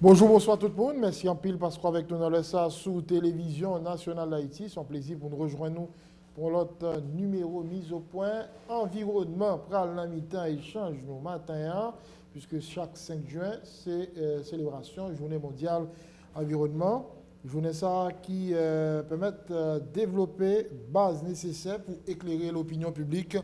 Bonjour, bonsoir tout le monde. Merci en pile parce qu'avec nous dans le SA sous télévision nationale d'Haïti. C'est un plaisir pour nous rejoindre nous pour l'autre numéro mise au point environnement. Pral la mi-temps échange nous matin, hein, puisque chaque 5 juin, c'est célébration Journée mondiale environnement. Journée ça qui permet de développer base nécessaire pour éclairer l'opinion publique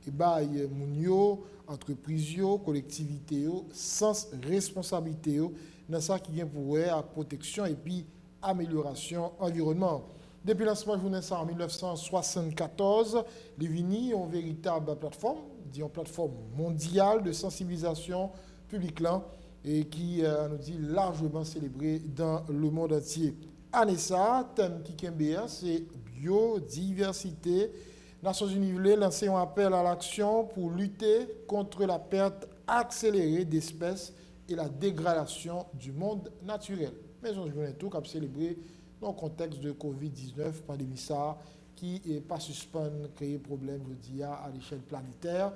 et bail mounio, entreprise, collectivité, sens responsabilité dans ça qui vient pour la protection et puis amélioration environnement. Depuis le lancement de journée ça en 1974, les Vini ont une véritable plateforme, disons plateforme mondiale de sensibilisation publique là, et qui nous dit largement célébrée dans le monde entier. Année ça, thème qui est c'est biodiversité. Nations Unies voulaient lancer un appel à l'action pour lutter contre la perte accélérée d'espèces et la dégradation du monde naturel. Mais on journée tout cap célébrer dans le contexte de Covid-19, pandémie ça, qui n'est pas suspend créer problème à l'échelle planétaire.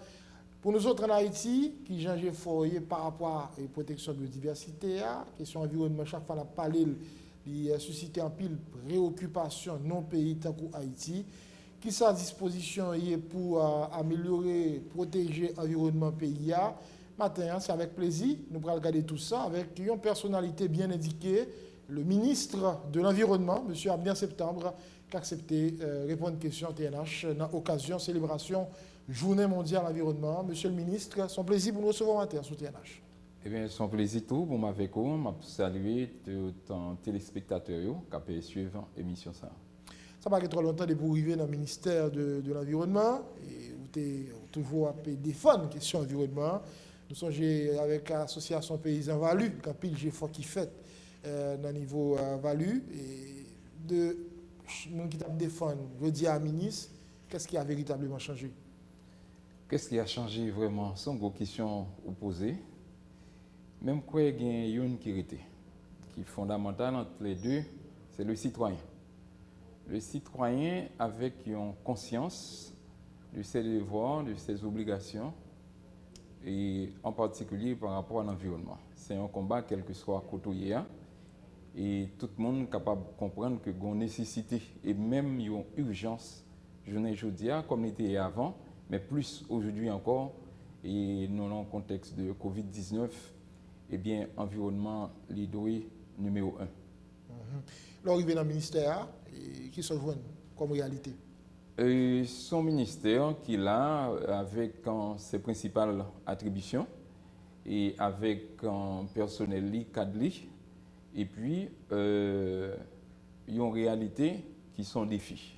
Pour nous autres en Haïti, qui j'ai foyer par rapport à la protection de la biodiversité, question environnement, chaque fois on a parlé, il a suscité un pile préoccupation non pays tant qu'Haïti, qui sont à disposition pour améliorer, protéger l'environnement pays. Matin, c'est avec plaisir, nous allons regarder tout ça avec une personnalité bien indiquée, le ministre de l'Environnement, M. Abdien Septembre, qui a accepté répondre aux questions TNH dans l'occasion célébration Journée mondiale l'environnement. Monsieur le ministre, c'est un plaisir pour nous recevoir matin sur TNH. Eh bien, c'est un plaisir tout pour m'avoir saluer tous les téléspectateurs qui suivent l'émission. Ça n'a pas été trop longtemps de vous arriver dans le ministère de l'Environnement et vous avez toujours défendre la question de l'environnement. Nous sommes avec l'association Paysan Valu, qui a pile GFO qui fait dans le niveau Valu. Et de gens qui défendent, je dis à la ministre, qu'est-ce qui a véritablement changé? Qu'est-ce qui a changé vraiment? C'est une grosse question opposée. Même quoi, il y a une qui est fondamentale entre les deux, c'est le citoyen. Le citoyen avec une conscience de ses devoirs, de ses obligations, et en particulier par rapport à l'environnement. C'est un combat quel que soit côté et tout le monde est capable de comprendre que y a une nécessité et même une urgence, je ne dis pas comme était avant, mais plus aujourd'hui encore, et nous dans le contexte de Covid-19, eh bien, environnement, l'idée numéro 1. L'arrivée dans le ministère, qui se joignent comme réalité? Son ministère qui l'a avec ses principales attributions et avec un personnel cadré et puis il y a une réalité qui sont défis.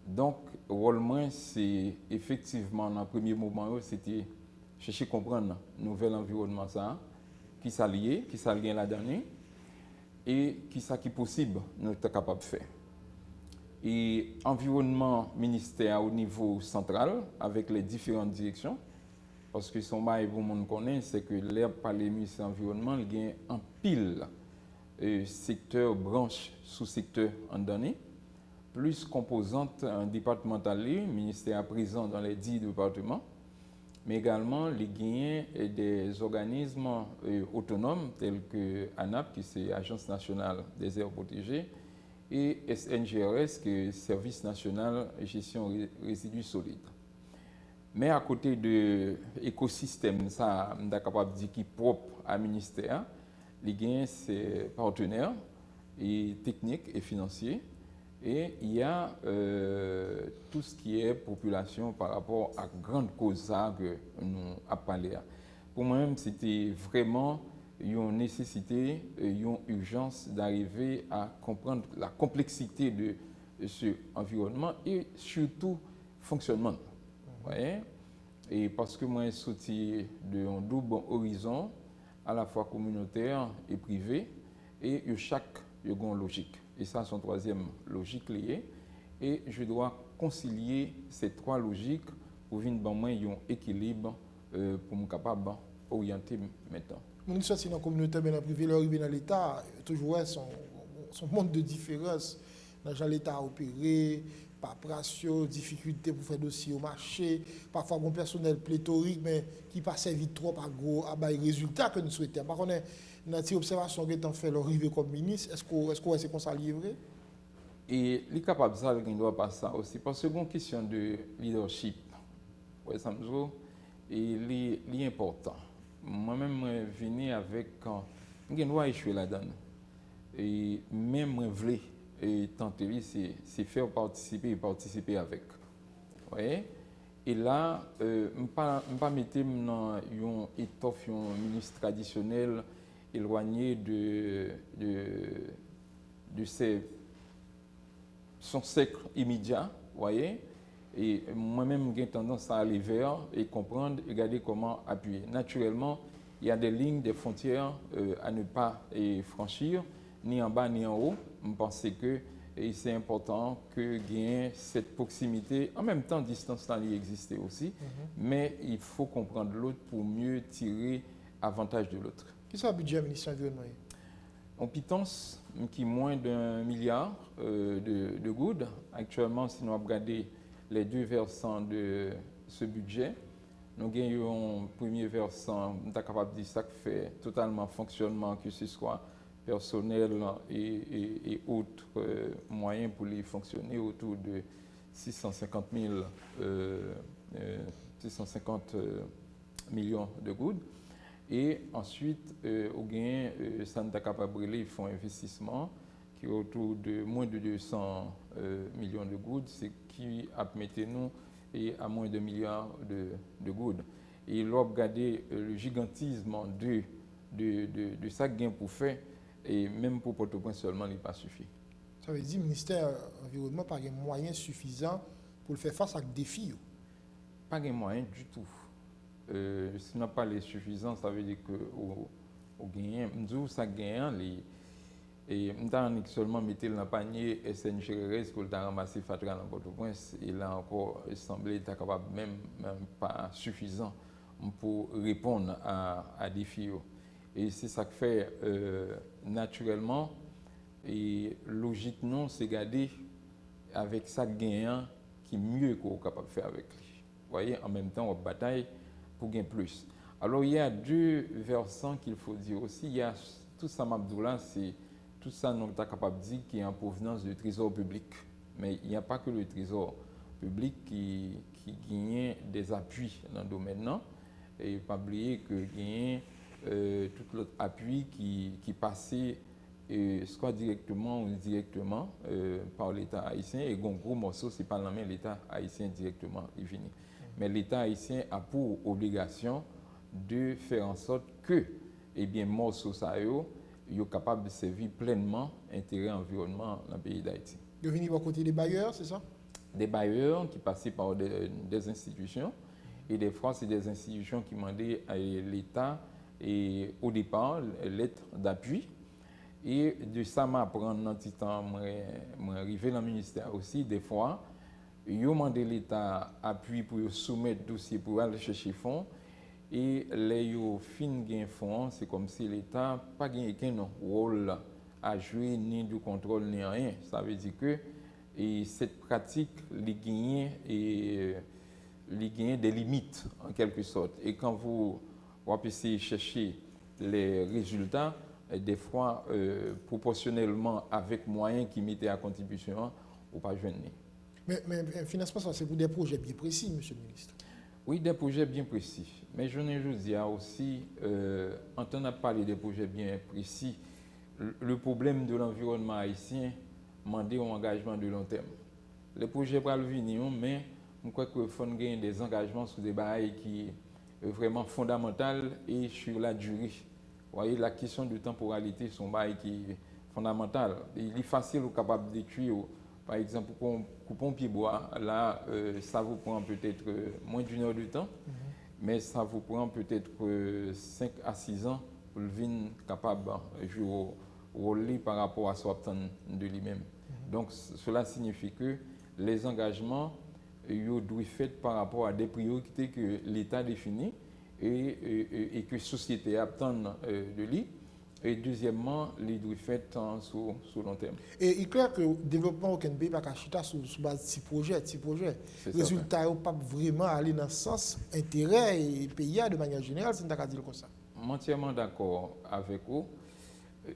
Donc, rôle moins c'est effectivement dans le premier moment c'était chercher à comprendre le nouvel environnement ça, qui s'allie la dernière et qui ça qui est possible nous sommes capables de faire. Et environnement ministère au niveau central avec les différentes directions parce que son bail pour monde connaît c'est que l'air par les ministères environnement il y a un pile secteur branche sous-secteur en donné plus composante départementale ministère présent dans les 10 départements mais également les gains et des organismes autonomes tels que ANAP qui c'est Agence nationale des aires protégées et SNGRS, qui est Service national de gestion résidus solides. Mais à côté de l'écosystème, ça, on est capable de dire qui est propre à ministère, les gains, c'est partenaires et techniques et financiers. Et il y a tout ce qui est population par rapport à grande cause que nous avons parlé. Pour moi-même, c'était vraiment une nécessité, une urgence d'arriver à comprendre la complexité de ce environnement et surtout fonctionnement. Et parce que moi, je suis sorti d'un double horizon, à la fois communautaire et privé, et chaque a une logique. Et ça, c'est une troisième logique liée. Et je dois concilier ces trois logiques pour venir un équilibre pour me capable d'orienter maintenant. Mon histoire, c'est dans la communauté, mais dans la privée, l'arrivée dans l'État, toujours son monde de différence. Dans l'État a opéré, paperasse, difficulté pour faire dossier au marché, parfois bon personnel pléthorique, mais qui passe vite trop à gros à les résultats que nous souhaitons. Par contre, notre observation qui est fait l'arrivée comme ministre, est-ce qu'on est comme ça livré? Et les capables ça, il ne doit pas ça aussi, parce que c'est une question de leadership. Ouais, ça me dit, et l'important. Moi-même, je viens avec quand je dois échouer là-dedans. Et même je voulais tenter, c'est faire participer avec. Ouais. Et là, je ne pas mettre dans une étoffe, un ministre traditionnel éloigné de son cercle immédiat, voyez. Et moi-même, j'ai tendance à aller vers et comprendre et regarder comment appuyer. Naturellement, il y a des lignes, des frontières à ne pas franchir, ni en bas ni en haut. Je pense que c'est important que gagner cette proximité. En même temps, distance là, il existait aussi, mais il faut comprendre l'autre pour mieux tirer avantage de l'autre. Qui est le budget ministère de l'Environnement? On pitance qui est moins d'1 milliard de gouttes. Actuellement, si nous regardons les deux versants de ce budget, nous avons un premier versant, nous sommes capables de dire ça qui fait totalement fonctionnement, que ce soit personnel et autres moyens pour les fonctionner, autour de 650 millions de gouttes. Et ensuite, au gain, ça nous est capable de brûler fonds investissement qui est autour de moins de 200 millions de gouttes, ce qui a mis nous à moins de milliards de gouttes. Et là, regardez le gigantisme de ça gain pour faire, et même pour Port-au-Prince seulement, il n'est pas suffit. Ça veut dire que le ministère de l'Environnement n'a pas de moyens suffisants pour faire face à des défis? Pas de moyens du tout. Si on n'a pas les suffisants, ça veut dire que au gagnant, nous ça gagnant et nous seulement mettre dans le panier SNGRS pour le ramasser Fatra dans Port-au-Prince et là encore il semblait être capable même pas suffisant pour répondre à des défis. Et c'est ça que fait naturellement et logiquement c'est garder avec ça gagnant qui mieux qu'on est capable de faire avec lui. Vous voyez, en même temps on bataille pour gagner plus. Alors il y a deux versants qu'il faut dire aussi. Il y a tout ça, Mabdoula, c'est tout ça nous sommes capable de dire qui est en provenance du trésor public. Mais il n'y a pas que le trésor public qui gagne des appuis dans le domaine. Non? Et pas oublier que gagne tout l'autre appui qui passait soit directement ou indirectement par l'État haïtien. Et un gros morceau, c'est pas la main l'État haïtien directement, il vient. Mais l'État haïtien a pour obligation de faire en sorte que, eh bien, morceau ça est capable de servir pleinement l'intérêt environnement dans le pays d'Haïti. De venir à côté des bailleurs, c'est ça? Des bailleurs qui passaient par des institutions et des fois c'est des institutions qui demandaient à l'État et au départ lettre d'appui. Et de ça, m'apprendre dans le temps, m'arriver dans le ministère aussi, des fois, ils demandé l'État appui pour soumettre le dossier pour aller chercher fonds. Et les fin gain fonds, c'est comme si l'État n'a pas aucun rôle à jouer, ni de contrôle, ni rien. Ça veut dire que cette pratique, les gagne des limites, en quelque sorte. Et quand vous essayez de chercher les résultats, des fois, proportionnellement avec moyens qui mettaient à contribution, ou pas joindre. Mais financement, ça c'est pour des projets bien précis, monsieur le ministre. Oui, des projets bien précis. Mais je ne dis aussi, en tenant à parler des projets bien précis, le problème de l'environnement haïtien demande un engagement de long terme. Les projets peuvent venir, mais je crois qu'il faut gagner des engagements sur des bails qui sont vraiment fondamentaux et sur la durée. Vous voyez, la question de temporalité, c'est un bail qui est fondamental. Il est facile ou capable de détruire. Par exemple, pour couper un pied bois, là, ça vous prend peut-être moins d'une heure de temps, mais ça vous prend peut-être 5 à 6 ans pour le venir capable de jouer au rôle par rapport à son de lui-même. Donc, cela signifie que les engagements doivent être faits par rapport à des priorités que l'État définit et que la société attend de lui. Et deuxièmement, les doit fait sur long terme. Et il est clair que le développement aucun pays pas chita sur base de petits projets. C'est Résultat, il pas vraiment aller dans le sens intérêt et pays de manière générale, c'est un dire comme ça. Entièrement d'accord avec vous.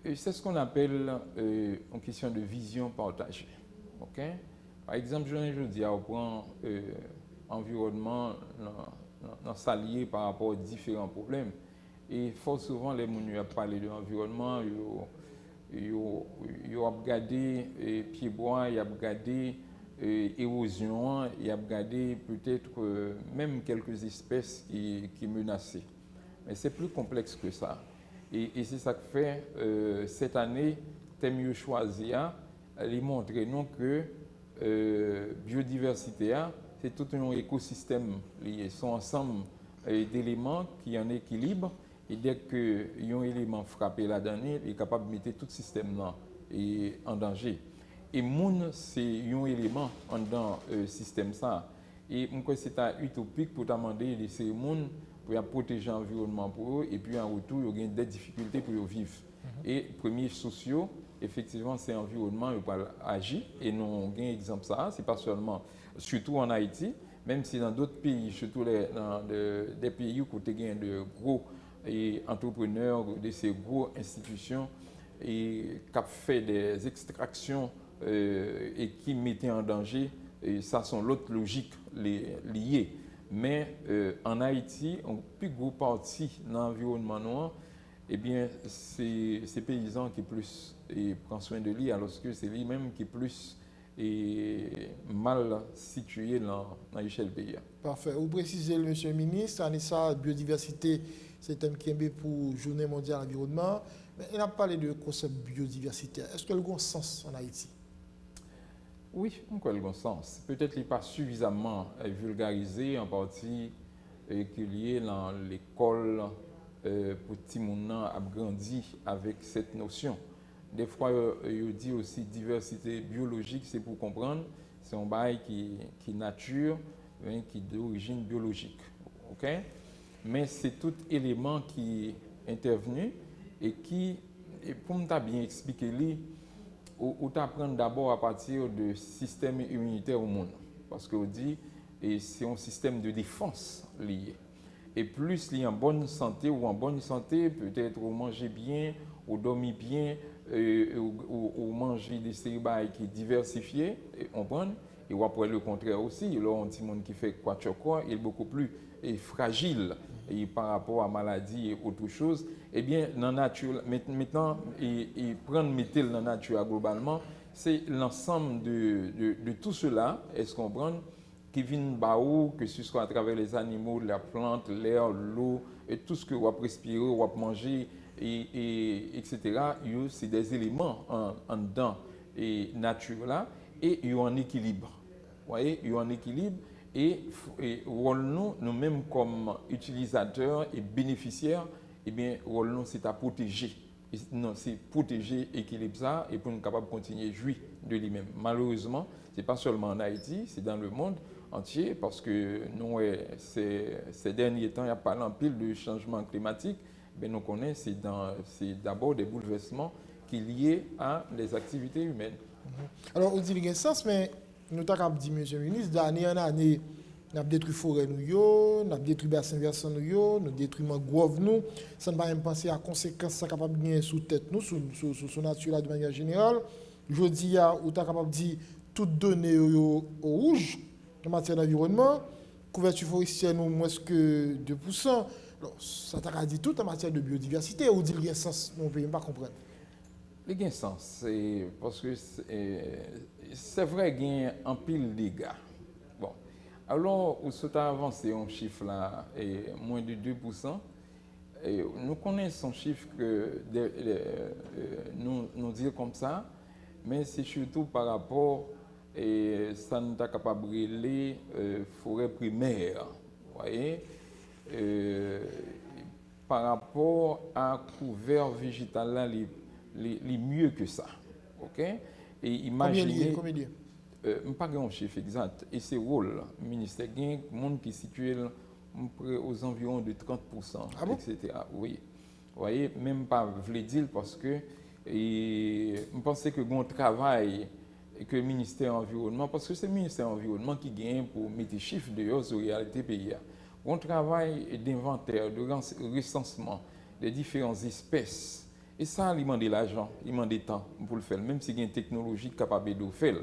C'est ce qu'on appelle une question de vision partagée. Ok? Par exemple, je dis à prend environnement dans s'allier par rapport aux différents problèmes. Et fort souvent, les gens qui parlent de l'environnement, ils ont regardé pieds-bois, ils ont regardé érosion, ils ont regardé peut-être même quelques espèces qui menacées. Mais c'est plus complexe que ça. Et c'est ça que fait cette année, thème choisi, il montre nous que biodiversité, c'est tout un écosystème lié, son ensemble d'éléments qui en équilibre. Et dès qu'il y a un élément frappé là-dedans, il est capable de mettre tout le système là en danger. Et moun, c'est un élément dans le système ça. Et moi, c'est utopique pour demander de ces moun pour protéger l'environnement pour eux, et puis en retour, il y a des difficultés pour vivre. Et premiers sociaux, effectivement, c'est l'environnement qui agir. Et nous avons un exemple ça, c'est pas seulement, surtout en Haïti, même si dans d'autres pays, surtout dans des pays où il y a de gros entrepreneurs, de ces grosses institutions, et qui ont fait des extractions et qui mettaient en danger, et ça sont l'autre logique liée. Mais en Haïti, une plus grosse partie de l'environnement noir, eh bien, c'est ces paysans qui plus prennent soin de lui, alors que c'est lui-même qui est plus mal situé dans l'échelle pays. Parfait. Vous précisez, monsieur le ministre, Anissa, biodiversité, c'est un thème qui est pour la Journée mondiale de l'environnement. Mais il a parlé de concept biodiversité. Est-ce que le bon sens en Haïti? Oui, encore le bon sens. Peut-être qu'il n'est pas suffisamment vulgarisé, en partie qui est lié dans l'école pour petit monde a grandi avec cette notion. Des fois, il dit aussi diversité biologique, c'est pour comprendre, c'est un bail qui est nature, qui est d'origine biologique. Okay? Mais c'est tout élément qui est intervenu et qui, pour me bien expliquer, ou t'apprendre d'abord à partir du système immunitaire au monde. Parce qu'on dit que c'est un système de défense lié. Et plus il est en bonne santé ou en bonne santé, peut-être on mange bien, on dormit bien, on mange des céréales qui sont diversifiées, on prend. Et après le contraire aussi, là on dit monde qui fait quoi il est beaucoup plus fragile et par rapport à maladie et autre chose. Eh bien, dans la nature, maintenant, et prendre métal dans la nature globalement, c'est l'ensemble de tout cela, est-ce qu'on prend, qui vient baou, que ce soit à travers les animaux, la plante, l'air, l'eau, et tout ce que vous respirez, vous mangez, etc. C'est des éléments en dedans et nature là, et ils ont un équilibre. Vous voyez, ils ont un équilibre. Et nous-mêmes comme utilisateurs et bénéficiaires, eh bien, nous c'est à protéger. Non, c'est protéger l'équilibre ça et pour nous capables de continuer à jouir de lui-même. Malheureusement, ce n'est pas seulement en Haïti, c'est dans le monde entier parce que nous, ces derniers temps, il y a pas en pile de changement climatique. Mais nous connaissons, c'est d'abord des bouleversements qui sont liés à les activités humaines. Alors, on dit qu'il y a un sens, mais nous avons dit, monsieur le ministre, d'année en année, nous avons détruit forêt, nous avons détruit bassin versant, nous avons détruit mangrove, nous. Ça ne va même penser à conséquences ça capable de gagner sous tête, nous, sur nature de manière générale. Je dis, nous avons capable de dire toutes données au rouge en matière d'environnement. Couverture forestière, nous, moins que 2%. Alors, ça t'a dit tout en matière de biodiversité. Ou dit qu'il y a un sens, on ne peut même pas comprendre. Il y a un sens, parce que c'est vrai qu'il y a un pile de dégâts. Bon. Alors, où se avancé un chiffre là, moins de 2%, et nous connaissons un chiffre que nous disons comme ça, mais c'est surtout par rapport à ça nous est capable de brûler forêt primaire. Vous voyez? Par rapport à couvert végétal là, les mieux que ça. OK? Et imaginez. Combien Pas un chiffre exact. Et c'est rôle. Le ministère, il y a des gens qui sont situés aux environs de 30%, ah bon? etc. Oui. Vous voyez, même pas voulez dire parce que je pense que bon travail que le ministère de l'Environnement, parce que c'est le ministère de l'Environnement qui gagne pour mettre des chiffres dehors sur la réalité pays. Bon travail d'inventaire, de recensement des différentes espèces. Et ça, il demande de l'argent, il demande du temps pour le faire, même si il y a une technologie capable de le faire.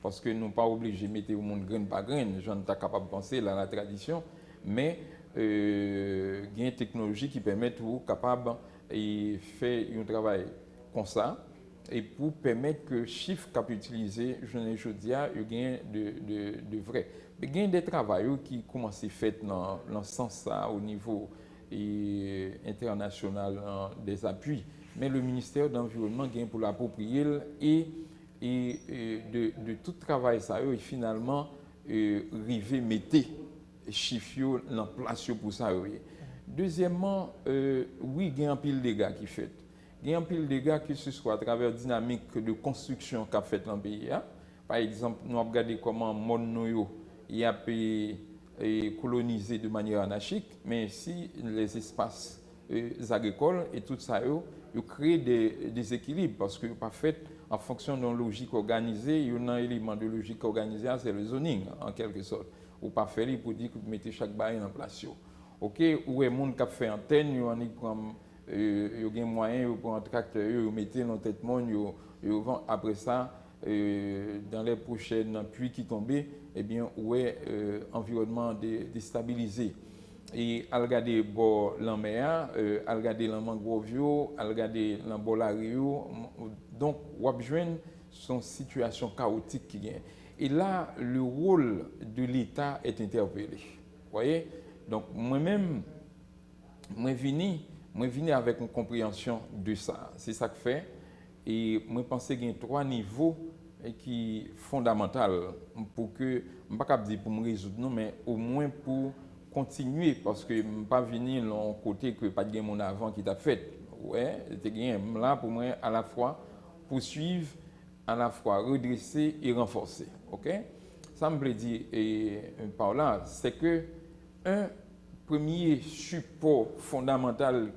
Parce que nous ne sommes pas obligés de mettre au monde graine par graine, je ne suis pas capable de penser à la tradition, mais il y a une technologie qui permet de capable de faire un travail comme ça, et pour permettre que le chiffre qu'on peut utiliser, je ne dis pas, il y a de vrai. Mais il y a des travaux qui commencent à faire dans le sens ça, au niveau international des appuis. Mais le ministère de l'Environnement gagne pour l'approprier et de tout travail ça, et finalement, arriver à mettre chiffres en place pour ça. Deuxièmement, oui, il y a un pile de dégâts qui fait. Il y a un pile de dégâts que ce soit à travers la dynamique de construction qu'a fait dans le pays. Par exemple, nous avons regardé comment Mon il a été colonisé de manière anarchique, mais si les espaces agricoles et tout ça, ils créent des déséquilibres parce que pas fait en fonction d'une logique organisée, il y a un élément de logique organisée, c'est le zoning en quelque sorte. Ou pas faire pour dire que vous mettez chaque barrière en place. OK, où est le monde qui a fait antenne, il y a des moyens pour un tracteur, vous mettez dans tête monde, après ça, dans les prochaines pluies qui tombent, eh bien, où est environnement déstabilisé. Et à regarder la mer, à regarder la mangrove, à regarder la bolario, donc on a son situation chaotique qui vient. Et là, le rôle de l'État est interpellé. Vous voyez? Donc moi-même, moi venu avec une compréhension de ça. C'est ça que fait. Et moi pense qu'il y a 3 niveaux qui sont fondamentaux pour que, je ne vais pas dire pour me résoudre, non, mais au moins pour continuer, parce que je ne vais pas venir de côté que pas de mon avant qui t'a fait. Ouais, c'est là pour moi à la fois poursuivre, à la fois redresser et renforcer. OK? Ça me veut dire par là, c'est que un premier support fondamental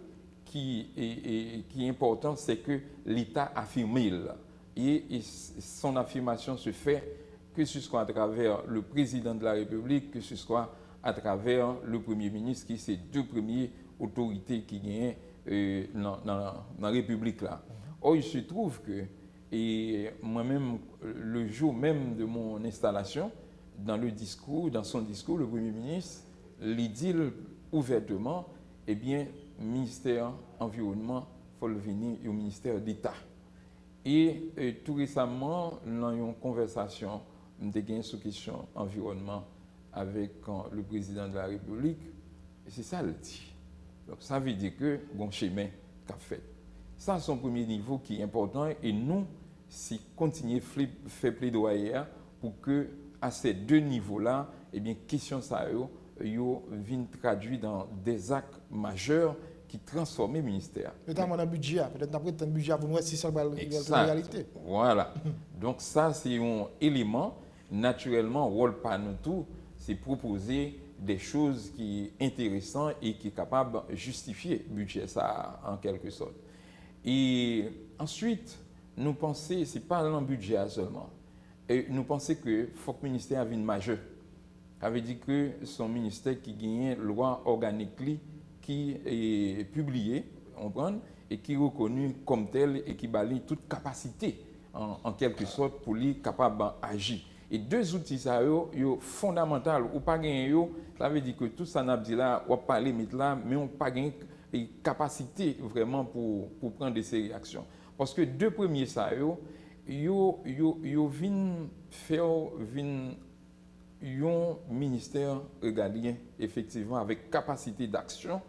qui est important, c'est que l'État affirme. Et son affirmation se fait que ce soit à travers le président de la République, que ce soit à travers le Premier ministre, qui sont deux premières autorités qui gagnent dans la République. Là. Or, il se trouve que, et moi-même, le jour même de mon installation, dans son discours, le Premier ministre, il dit ouvertement, eh bien, ministère environnement, il faut le venir au ministère d'État. Et tout récemment, nous avons eu une conversation sur question environnement avec le président de la République. Et c'est ça le dit. Donc ça veut dire que bon chemin qu'a fait. Ça, c'est un premier niveau qui est important. Et nous, si continuer à faire plaidoyer pour que à ces deux niveaux-là, eh bien, question ça viennent traduire dans des actes majeurs qui transforment le ministère. Notamment dans le budget, peut-être dans le budget, vous nous si ça va la réalité. Voilà. Donc ça, c'est un élément, naturellement, rôle pas nous tout, c'est proposer des choses qui sont intéressantes et qui sont capables de justifier le budget, ça, en quelque sorte. Et ensuite, nous pensons, ce n'est pas dans le budget seulement, et nous pensons qu'il faut que le ministère ait une majeure. Ça veut dire que son ministère qui gagne une loi organique qui est publiée, et qui est reconnue comme telle et qui balaye toute capacité, en quelque sorte, pour lui capable d'agir. Et deux outils, ça, sont fondamentaux. Ou pas gagner, ça veut dire que tout ça, n'a dit là, on va parler là, mais on n'a pas gagné capacité vraiment pour prendre des réactions. Parce que deux premiers, ça, viennent faire un ministère régalien, effectivement, avec capacité d'action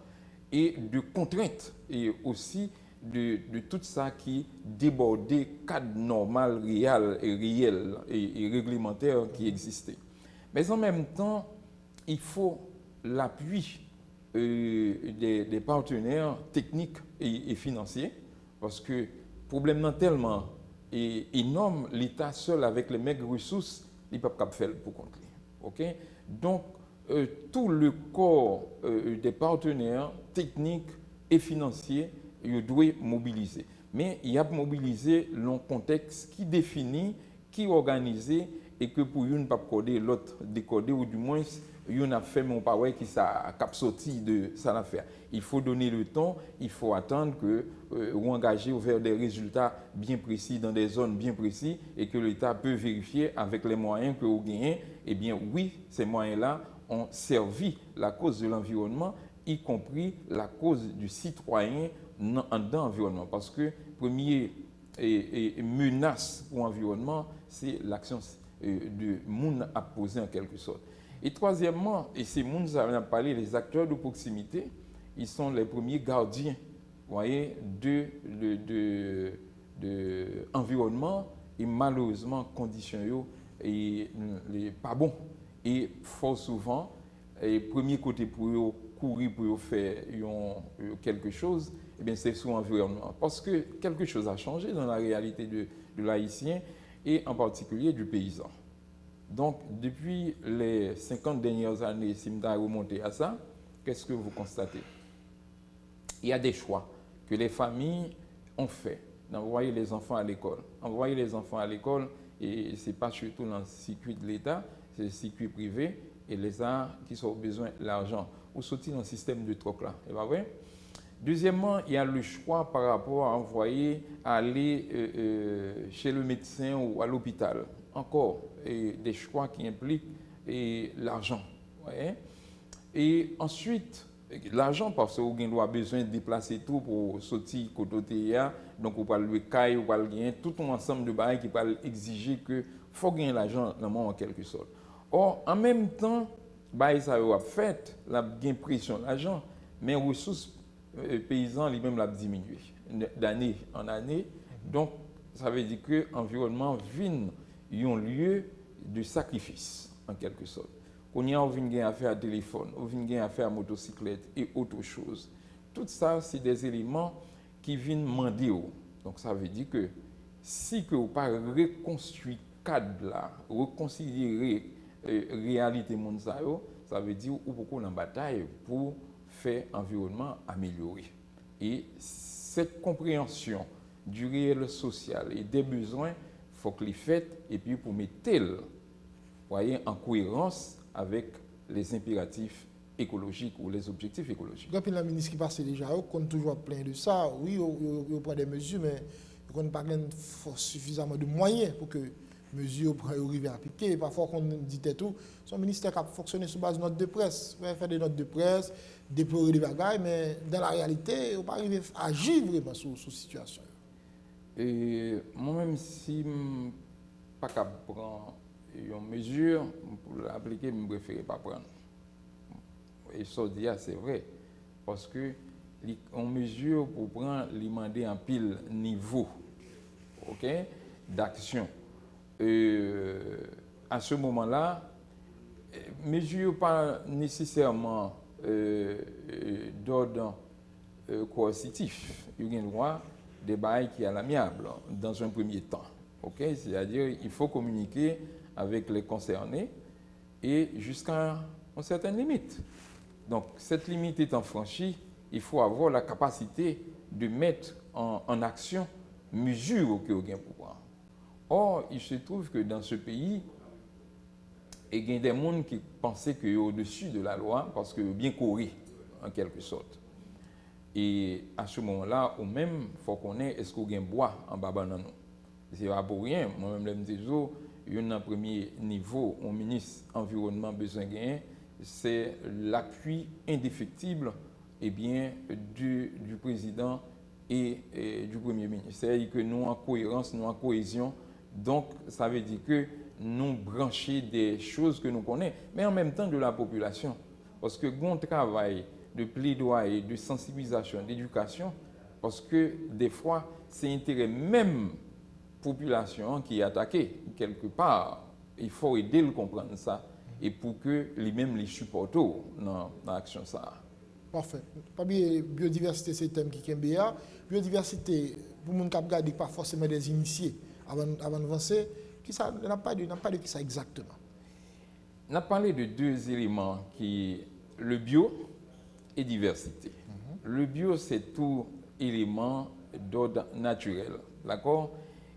et de contrainte, et aussi de tout ça qui débordait cadre normal, réel et réglementaire qui existait. Mais en même temps, il faut l'appui des partenaires techniques et financiers, parce que le problème est tellement énorme, l'État seul avec les maigres ressources, il ne peut pas faire pour contre. Okay? Donc, tout le corps des partenaires techniques et financiers il doit mobiliser. Mais il y a mobilisé le contexte qui définit, qui organise et que pour une pas coder l'autre décoder ou du moins une a fait mon pas qui ça cap sorti de ça l'affaire. Il faut donner le temps, il faut attendre que ou engager vers des résultats bien précis dans des zones bien précises et que l'État peut vérifier avec les moyens que vous gagnez. Eh bien oui, ces moyens-là ont servi la cause de l'environnement, y compris la cause du citoyen dans l'environnement. Parce que première menace pour l'environnement, c'est l'action de monde à poser en quelque sorte. Et troisièmement, et c'est monde, ça a parlé, les acteurs de proximité, ils sont les premiers gardiens, vous voyez, de environnement et malheureusement conditions et les pas bon. Et fort souvent, et premier côté pour eux, courir pour eux faire quelque chose, eh bien c'est sur l'environnement. Parce que quelque chose a changé dans la réalité de l'haïtien et en particulier du paysan. Donc, depuis les 50 dernières années, si je remonté à ça, qu'est-ce que vous constatez? Il y a des choix que les familles ont fait d'envoyer les enfants à l'école. Envoyer les enfants à l'école, et ce n'est pas surtout dans le circuit de l'État, c'est le circuit privé, et les arts qui ont besoin de l'argent. Ou sortir dans le système de troc là, c'est pas vrai? Deuxièmement, il y a le choix par rapport à envoyer, à aller chez le médecin ou à l'hôpital. Encore des choix qui impliquent l'argent. Ouais. Et ensuite, l'argent, parce que vous avez besoin de déplacer tout pour sortir côté donc vous parlez de caille, vous parlez de tout un ensemble de barils qui peuvent exiger que faut gagner l'argent dans le monde en quelque sorte. Or, en même temps, ça a fait, la gain pression l'argent, mais les ressources paysans lui-même l'a diminué d'année en année. Donc, ça veut dire que l'environnement vient un lieu de sacrifice, en quelque sorte. On y a vient affaire à téléphone, on vient affaire à motocyclette et autre chose. Tout ça, c'est des éléments qui viennent demander. Donc, ça veut dire que si vous n'avez pas reconstruit le cadre là, reconsidérer la réalité mondiale, ça veut dire que vous avez une bataille pour faire l'environnement amélioré. Et cette compréhension du réel social et des besoins, il faut que les faites et puis pour mettre en cohérence avec les impératifs écologiques ou les objectifs écologiques. Quand la ministre qui passe déjà, on compte toujours plein de ça. Oui, on prend des mesures, mais on n'a pas suffisamment de moyens pour que les mesures arrivent à appliquer. Parfois, on dit tout, son ministère a fonctionné sur base de notes de presse. On va faire des notes de presse, déplorer des bagages, mais dans la réalité, on ne peut pas arriver à agir vraiment sur la situation. Et moi-même, si je ne suis pas capable de prendre une mesure pour l'appliquer, je ne préfère pas prendre. Et ça, c'est vrai. Parce que on mesure pour prendre, demander en pile niveau d'action. À ce moment-là, mesure pas nécessairement d'ordre coercitif. Il y a un droit des bails qui est à l'amiable dans un premier temps. C'est-à-dire qu'il faut communiquer avec les concernés et jusqu'à une certaine limite. Donc, cette limite étant franchie, il faut avoir la capacité de mettre en action mesures que vous avez pour prendre. Or, il se trouve que dans ce pays, il y a des gens qui pensaient qu'ils sont au-dessus de la loi parce qu'ils sont bien courus, en quelque sorte. Et à ce moment-là, ou même, il faut qu'on ait est-ce qu'on a un bois en bas de nous. Ce n'est pas pour rien. Moi-même, je me dis, il y a un premier niveau, au ministre environnement besoin de gagner, c'est l'appui indéfectible du président et du premier ministre. C'est-à-dire que nous en cohérence, nous en cohésion. Donc, ça veut dire que nous brancher des choses que nous connaissons, mais en même temps de la population. Parce que bon travail de plaidoyer, de sensibilisation, d'éducation, parce que des fois, c'est l'intérêt même population qui est attaquée quelque part. Il faut aider le comprendre ça et pour que lui-même les supportent dans l'action ça. Parfait. Pas bien biodiversité c'est le thème qui est bien. Biodiversité pour mon cap garder pas forcément des initiés avant d'avancer. Qui ça n'a pas de qui ça exactement. On a parlé de deux éléments qui le bio et diversité. Le bio c'est tout éléments d'ordre naturel. D'accord?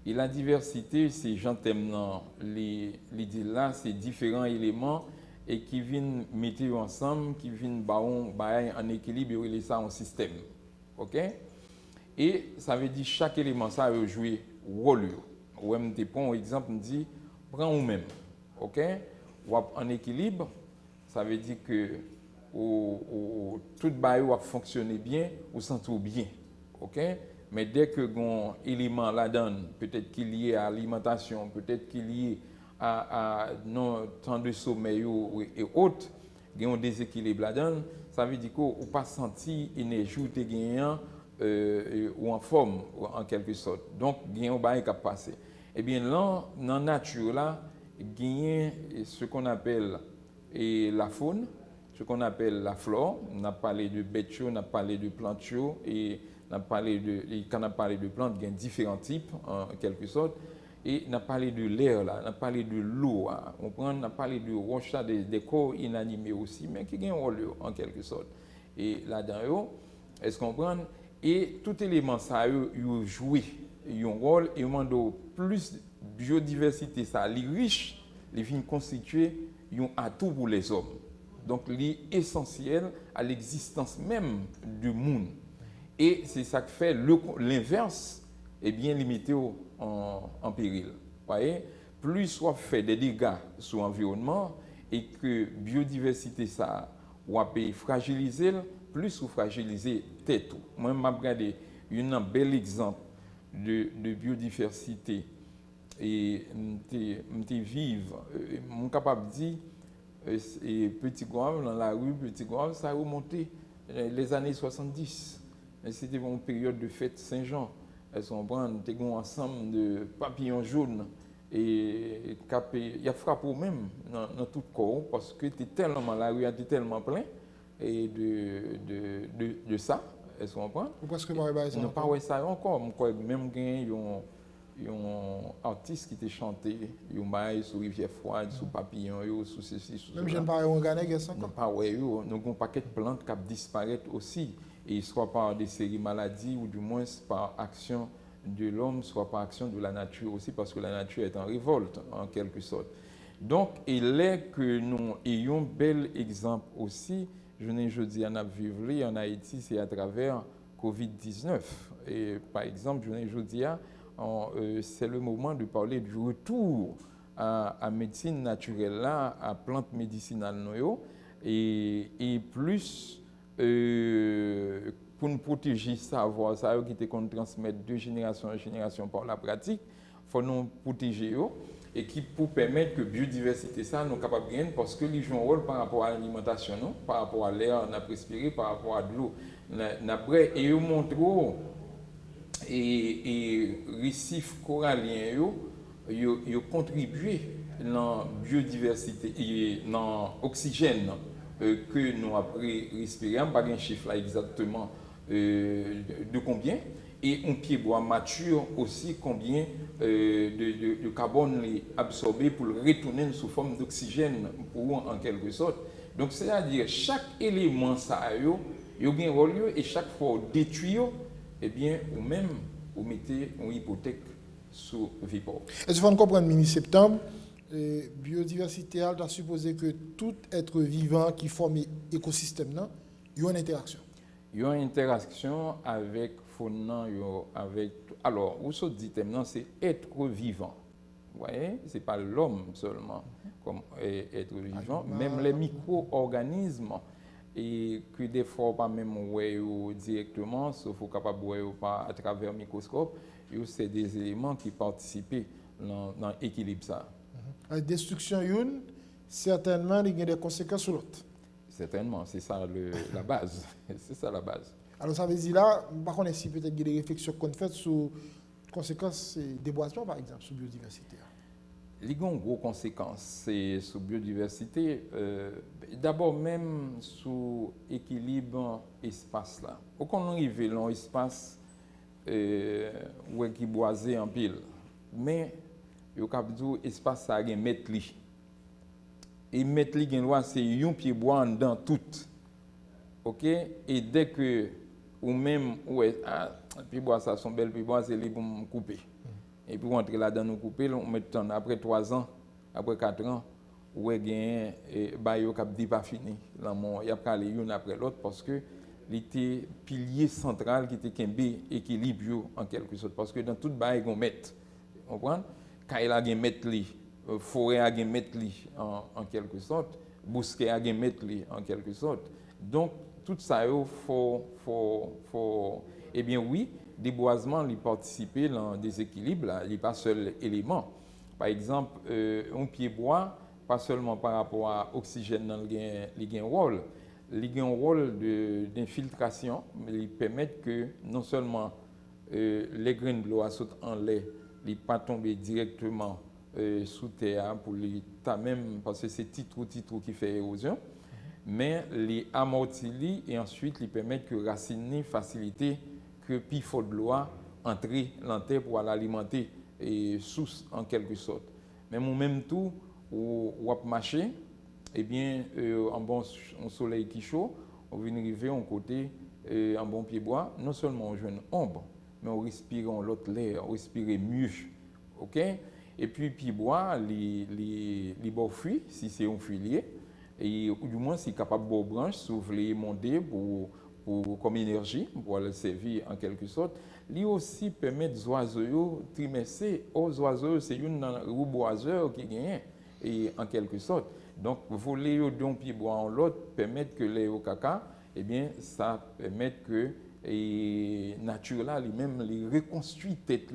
Et la diversité, c'est gentiment, l'idée là, c'est différents éléments et qui viennent mettre ensemble, qui viennent en équilibre et ça en système. OK? Et ça veut dire chaque élément, ça a joué rôle. Ou même, tu prends un exemple, on dit, prends vous-même. OK? Ou en équilibre, ça veut dire que tout le va fonctionner bien ou s'entend bien. OK? Mais dès que un élément là-dedans, peut-être qu'il est lié à l'alimentation, peut-être qu'il est lié à non temps de sommeil et autres, il y a un déséquilibre là-dedans, ça veut dire qu'on n'a pas senti l'énergie ou gagnant ou en forme, en quelque sorte. Donc, il y a un bail qui a passé. Eh bien, là, dans la nature, là, il y a ce qu'on appelle la faune, ce qu'on appelle la flore. On a parlé de bêtes, on a parlé de plantes, et quand on a parlé de plantes, il y a différents types, en quelque sorte. Et on a parlé de l'air, on a parlé de l'eau, on a parlé de roches, des corps inanimés aussi, mais qui ont un rôle en quelque sorte. Et là-dedans, est-ce qu'on comprend? Et tout élément, ça a joué un rôle, et au plus biodiversité, ça est riche, les vignes constituées un atout pour les hommes. Donc, c'est essentiel à l'existence même du monde. Et c'est ça qui fait l'inverse est bien limité en péril. Voyez? Plus on fait des dégâts sur l'environnement et que biodiversité ça va fragiliser, plus on fragiliser tête. Moi, je regarde un bel exemple de biodiversité et je vivre, je suis capable de dire et Petit Goave, dans la rue Petit Goave, ça a remonté les années 70. C'était une période de fête Saint-Jean. Elles sont un ensemble de papillons jaunes et il y a frappé même dans tout le corps parce que la rue était tellement pleine et de ça. Elles sont pourquoi est-ce que vous ne pas ça encore. Même il y a un artiste qui était chanté, il y a un sur Rivière Froide, sur Papillon, sur ceci, sur même je ne parle pas de nous avons un paquet de plantes qui disparaissent aussi, et soit par des séries maladies ou du moins par action de l'homme, soit par action de la nature aussi, parce que la nature est en révolte en quelque sorte. Donc, il est que nous ayons un bel exemple aussi, je dis en vivre en Haïti, c'est à travers Covid-19. Et par exemple, je dis c'est le moment de parler du retour à médecine naturelle là, à plantes médicinales et plus pour nous protéger savoir ça qui était qu'on transmettre de génération en génération par la pratique, faut nous protéger et qui pour permettre que biodiversité ça nous capable de gagner parce que les jouent un rôle par rapport à l'alimentation, par rapport à l'air on a respiré, par rapport à de l'eau et ils montrent et récifs coralliens ils contribuent dans la biodiversité et dans l'oxygène que nous avons respiré. On n'a pas un chiffre là exactement de combien. Et un pied bois mature aussi combien de carbone est absorbé pour le retourner sous forme d'oxygène en quelque sorte. Donc c'est-à-dire chaque élément ça a un rôle et chaque fois on détruit, eh bien, ou même, vous mettez une hypothèque sur Vipor. Est-ce qu'on comprend mi-septembre, biodiversité a supposé que tout être vivant qui forme l'écosystème, il y a une interaction. Il y a une interaction avec faune, avec. Alors, où se dit c'est être vivant. Vous voyez, ce n'est pas l'homme seulement comme être vivant, même les micro-organismes. Et que des fois pas même directement, sauf au capable pas à travers le microscope, c'est des éléments qui participent dans l'équilibre ça. La destruction certainement il y a des conséquences sur l'autre. Certainement, c'est ça la base. C'est ça la base. Alors ça veut dire là, par contre, si peut-être il y a des réflexions qu'on fait sur les conséquences des déboisement par exemple sur la biodiversité. Les gros conséquences sur la biodiversité, d'abord même sur l'équilibre espace là. Au qu'on arrive dans l'espace où est boisé en pile, mais il y a espace ça a mettre li. Et mettre li c'est un pied bois dans tout. OK, et dès que ou même, ouais, puis bois ça, son bel puis bois, c'est lui pour me couper. Et puis, rentrer là-dedans, nous couper, on met temps, après 3 ans, après 4 ans, ouais, gain, bah, yo cap dit pas fini. Là, il y a pas aller une après l'autre parce que était pilier central qui était kembe équilibre en quelque sorte. Parce que dans toute bail, on met, vous comprenez? Quand il a un mettre li, forêt a un mettre li en quelque sorte, bousquet a un mettre li en quelque sorte. Donc, tout ça, il faut, eh bien oui, déboisement, il participer dans des équilibres, il n'est pas seul élément. Par exemple, un pied bois, pas seulement par rapport à l'oxygène dans le rôle, il a un rôle d'infiltration, mais il permet que non seulement les graines de l'eau sautent en lait, ne pas tomber directement sous terre pour les même parce que c'est titre qui fait érosion, mais les amortit et ensuite ils permettent que racines faciliter que pifot de l'eau entre dans terre pour l'alimenter et source en quelque sorte. Mais en même temps, ou marcher, eh bien, en bon soleil qui chaud, on vient arriver en côté en bon pied bois, non seulement on joue une ombre, mais on respire l'autre l'air, on respire mieux. OK? Et puis, pied bois, les beaux fruits, si c'est un filier, et ou du moins, c'est capable de branches, souffler, monter comme énergie, pour le servir en quelque sorte. Lui aussi permet aux oiseaux de trimesser. Aux oiseaux, c'est une rouboiseur qui gagne, et en quelque sorte. Donc, voler d'un pied bois en l'autre permet que les caca, eh bien, ça permet que la nature là, lui-même, les reconstruit tête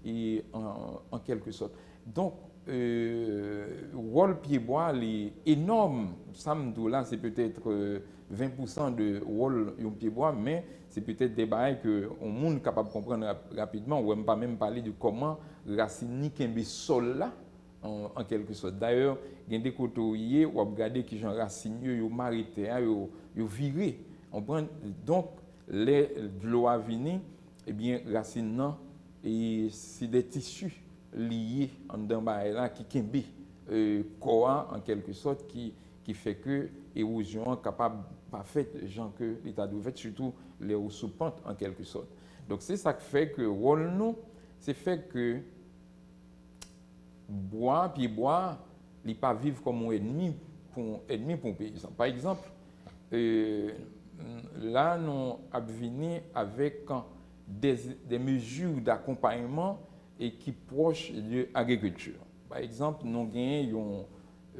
et en quelque sorte. Donc, rôle pied bois, est énorme. Samedi là, c'est peut-être 20% de rôle un pied bois, mais c'est peut-être des bails que le monde est capable de comprendre rapidement. On ne va pas même parler de comment racine qui sol là. En quelque sorte. D'ailleurs, il y a des côtés où on regarde qui sont racines, ils marité, ils viré. Donc, de l'eau à venir, eh bien, racines non, et c'est des tissus liés en dedans là qui kembe corps en quelque sorte qui fait que l'érosion est capable pas faite gens que l'état de fait surtout les sous-pentes en quelque sorte. Donc c'est ça qui fait que rôle nous c'est fait que bois, il ne pas vivre comme un ennemi pour un paysan. Par exemple, là, nous avons venu avec des mesures d'accompagnement et qui proches de l'agriculture. Par exemple, nous avons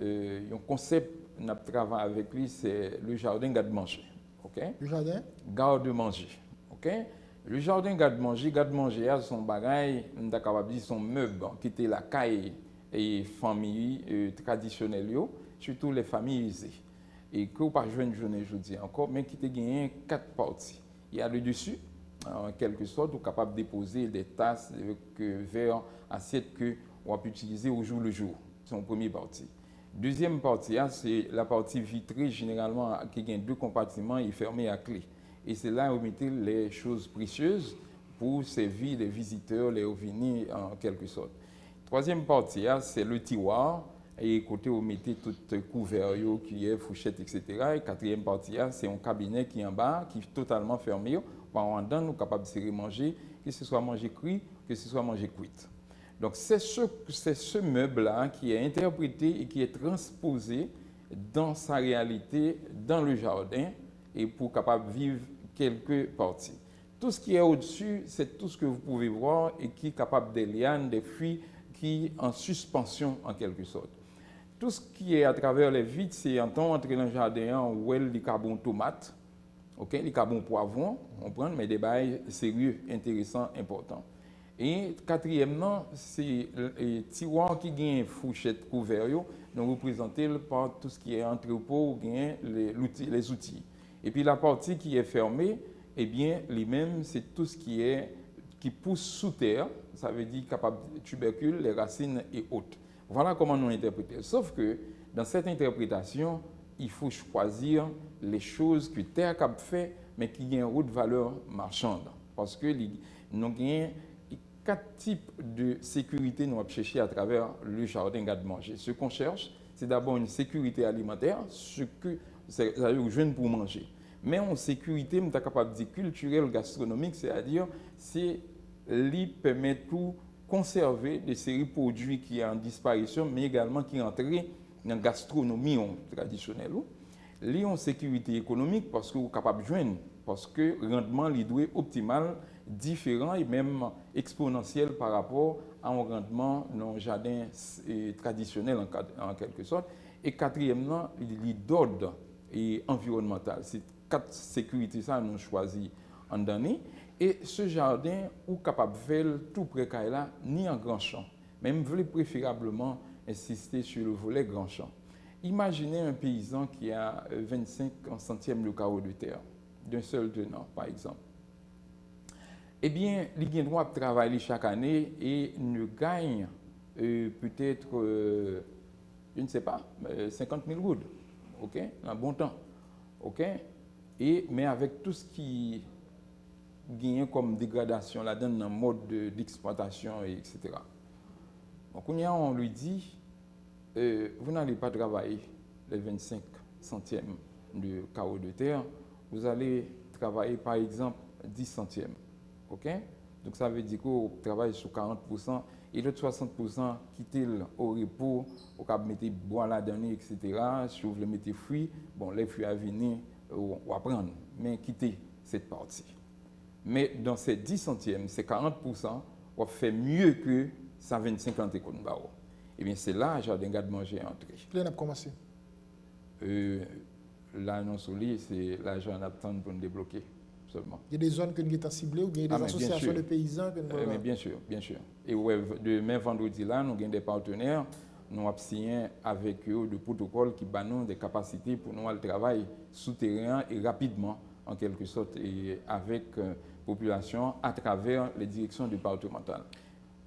un concept, nous travaillons avec lui, c'est le jardin garde-manger. Okay? Le jardin Garde-manger. Okay? Le jardin garde-manger, son bagage, on est capable de dire son meuble, qui était la caille et famille traditionnelle, surtout les familles aisées. Et que vous pas jeune journée, je dis encore, mais qui te gagné 4 parties. Il y a le dessus, en quelque sorte, vous êtes capable de déposer des tasses, verres, assiettes que on peut utiliser au jour le jour. C'est une première partie. Deuxième partie, c'est la partie vitrée, généralement, qui a 2 compartiments et fermée à clé. Et c'est là où vous mettez les choses précieuses pour servir les visiteurs, les ovnis en quelque sorte. Troisième partie, c'est le tiroir. Et côté où vous mettez tout couvert, cuillère, fourchette, etc. Et quatrième partie, c'est un cabinet qui est en bas, qui est totalement fermé. Pendant nous sommes capables de manger, que ce soit manger cuit, que ce soit manger cuit. Donc c'est ce meuble-là qui est interprété et qui est transposé dans sa réalité, dans le jardin, et pour capable vivre quelques parties. Tout ce qui est au-dessus, c'est tout ce que vous pouvez voir et qui est capable des lianes, des fruits qui en suspension en quelque sorte. Tout ce qui est à travers les vitres, c'est en temps entrer dans le jardin où il y a des carbone tomates, okay, les carbone poivrons, on prend, mais des bails sérieux, intéressants, importants. Et quatrièmement, c'est le tiroir qui gagne fourchette couvert, donc représenté par tout ce qui est entrepôt, les outils. Et puis la partie qui est fermée, eh bien, lui-même, c'est tout ce qui pousse sous terre, ça veut dire capable de tubercules, les racines et autres. Voilà comment nous interprétons. Sauf que dans cette interprétation, il faut choisir les choses que terre cap fait, mais qui ont une haute valeur marchande. Parce que nous avons 4 types de sécurité nous avons cherché à travers le jardin garde-manger. Ce qu'on cherche, c'est d'abord une sécurité alimentaire, ce que c'est-à-dire jeune pour manger. Mais en sécurité, on est capable de dire culturelle, gastronomique, c'est-à-dire c'est lui permet tout conserver des séries de produits qui sont en disparition, mais également qui entrent dans la gastronomie traditionnelle. Li en sécurité économique parce que vous êtes capable de joindre, parce que le rendement est optimal, différent et même exponentiel par rapport à un rendement dans le jardin traditionnel en quelque sorte. Et quatrièmement, l'ordre environnemental. C'est 4 sécurités ça nous choisi en année. Et ce jardin, ou capable de faire tout près de là, ni en grand champ. Même voulez préférablement insister sur le volet grand champ. Imaginez un paysan qui a 25 centièmes de carreau de terre, d'un seul tenant, par exemple. Eh bien, il a le droit de travailler chaque année et ne gagne peut-être, je ne sais pas, 50 000 gouttes, ok, un bon temps, ok, mais avec tout ce qui gagne comme dégradation là-dedans dans le mode d'exploitation, etc. Donc, on lui dit, vous n'allez pas travailler les 25 centièmes de carreau de terre, vous allez travailler par exemple 10 centièmes. OK? Donc ça veut dire qu'on travaille sur 40% et l'autre 60% quitter au repos, au cap mettre bois là-dedans, etc. Si vous voulez mettre fruits, bon, les fruits à venir, on va prendre, mais quitter cette partie. Mais dans ces 10 centièmes, ces 40%, on fait mieux que 125 antécons. Eh bien, c'est là que Jardin Garde Manger est entré. Là, on a commencé. L'annonce au lit, c'est l'argent à attendre pour nous débloquer seulement. Il y a des zones que nous avons ciblées ou il y a des associations de paysans que nous mais bien sûr, bien sûr. Et ouais, demain, vendredi, là, nous avons des partenaires, nous avons signé avec eux des protocoles qui donnent des capacités pour nous le travail souterrain et rapidement, en quelque sorte, et avec la population à travers les directions départementales.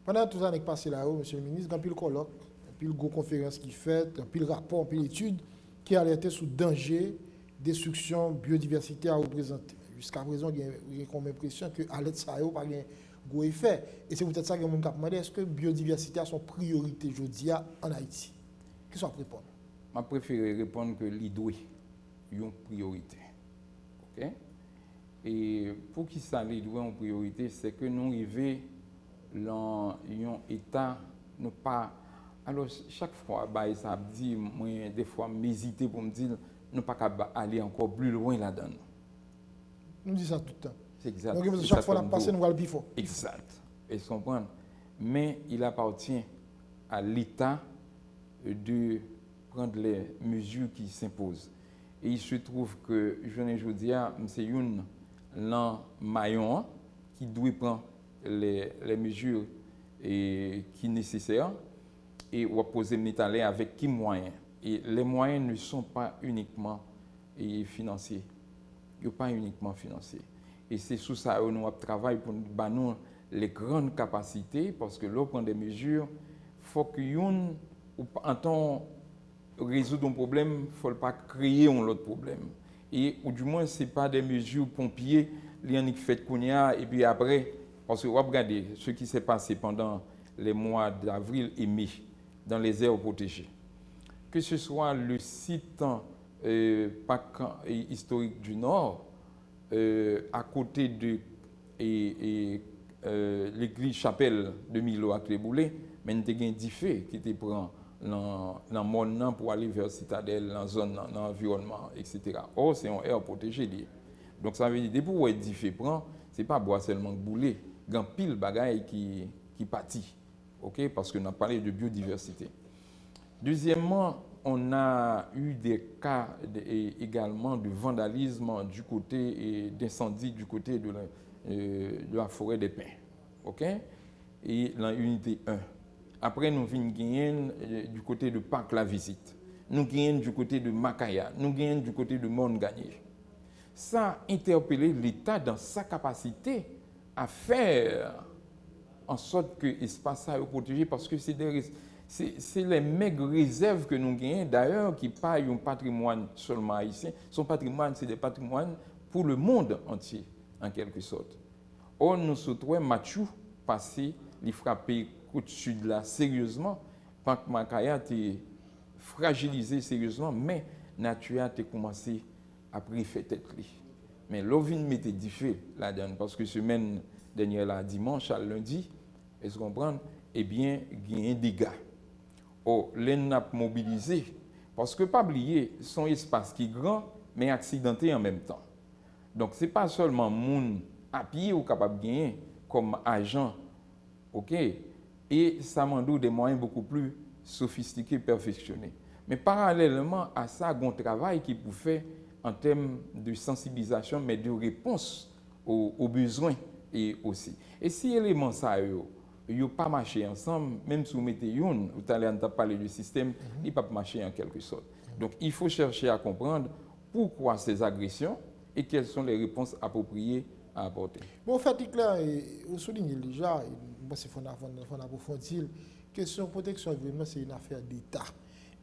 Pendant tout ça qui passé là-haut, M. le ministre, il y a un pile colloque, un pile conférence qui fait, un pile rapport, un pile étude qui a alerté sur le danger, destruction, biodiversité à représenter. Jusqu'à présent, il y a comme impression que l'alerte ça n'a pas de gros effet. Et c'est peut-être ça que je me demande, est-ce que la biodiversité a son priorité aujourd'hui en Haïti? Qu'est-ce qu'on répond? Je préfère répondre que l'idée est une priorité. OK? Et pour qui ça l'idée est une priorité, c'est que nous arrivons dans un état, nous pas. Alors, chaque fois, ça me dit, moi, des fois, m'hésiter pour me dire, nous ne pouvons pas aller encore plus loin là-dedans. Nous disons ça tout le temps. C'est exact. Donc, chaque fois, on passe, nous allons le plus fort. Exact. Et se comprendre. Mais il appartient à l'État de prendre les mesures qui s'imposent. Et il se trouve que, je ne dis pas, c'est une maillon qui doit prendre les mesures qui sont nécessaires et on va poser métal avec quels moyens. Et les moyens ne sont pas uniquement financiers. Ils ne sont pas uniquement financiers. Et c'est sous ça que nous travaillons pour nous les grandes capacités parce que l'on prend des mesures, il faut qu'on, en tant résoudre un problème, il ne faut pas créer un autre problème. Et ou du moins, ce n'est pas des mesures pompiers, qui ont fait et puis après, parce que regardez ce qui s'est passé pendant les mois d'avril et mai dans les aires protégées. Que ce soit le site parc historique du Nord, à côté de l'église chapelle de Milo à Cléboulé, mais nous avons des faits qui étaient pris dans le monde pour aller vers la citadelle, dans la zone, dans l'environnement, etc. Or, c'est une aire protégée. Donc, ça veut dire que depuis que des faits prend, ce n'est pas bois seulement bouler. Il y a pile de bagailles qui pâtit, okay? Parce qu'on a parlé de biodiversité. Deuxièmement, on a eu des cas également de vandalisme du côté et d'incendie du côté de la forêt des pins. Okay? Et dans l'unité 1. Après, nous venons gagner du côté de Parc La Visite. Nous gagnons du côté de Makaya. Nous gagnons du côté de Monde-Gagné. Ça a interpellé l'État dans sa capacité à faire en sorte que l'espace soit protégé parce que c'est les maigres réserves que nous gagnons, d'ailleurs, qui pas un patrimoine seulement haïtien. Son patrimoine, c'est des patrimoines pour le monde entier, en quelque sorte. Or, nous souhaitons Mathieu passer, les frapper côte sud là sérieusement, Parc Makaya est fragilisé sérieusement, mais nature a commencé à préférer tête. Mais l'ovin mettait du feu là-dedans, parce que semaine dernière, là, dimanche à lundi, est-ce qu'on comprend? Eh bien, il y a un dégât. Oh, l'en a mobilisé, parce que pas oublier, son espace qui est grand, mais accidenté en même temps. Donc, ce n'est pas seulement moun à pied ou capable de gagner comme agent, ok? Et ça m'a donné des moyens beaucoup plus sophistiqués, perfectionnés. Mais parallèlement à ça, il y a un travail qui peut faire en termes de sensibilisation, mais de réponse aux besoins et aussi. Et si les éléments ça n'ont pas marché ensemble, même si vous mettez une, vous allez parler du système, il ne peut pas marcher en quelque sorte. Donc il faut chercher à comprendre pourquoi ces agressions et quelles sont les réponses appropriées à apporter. Bon, en fait, clair, vous soulignez déjà, il faut approfondir, la question de protection de l'environnement, c'est une affaire d'État.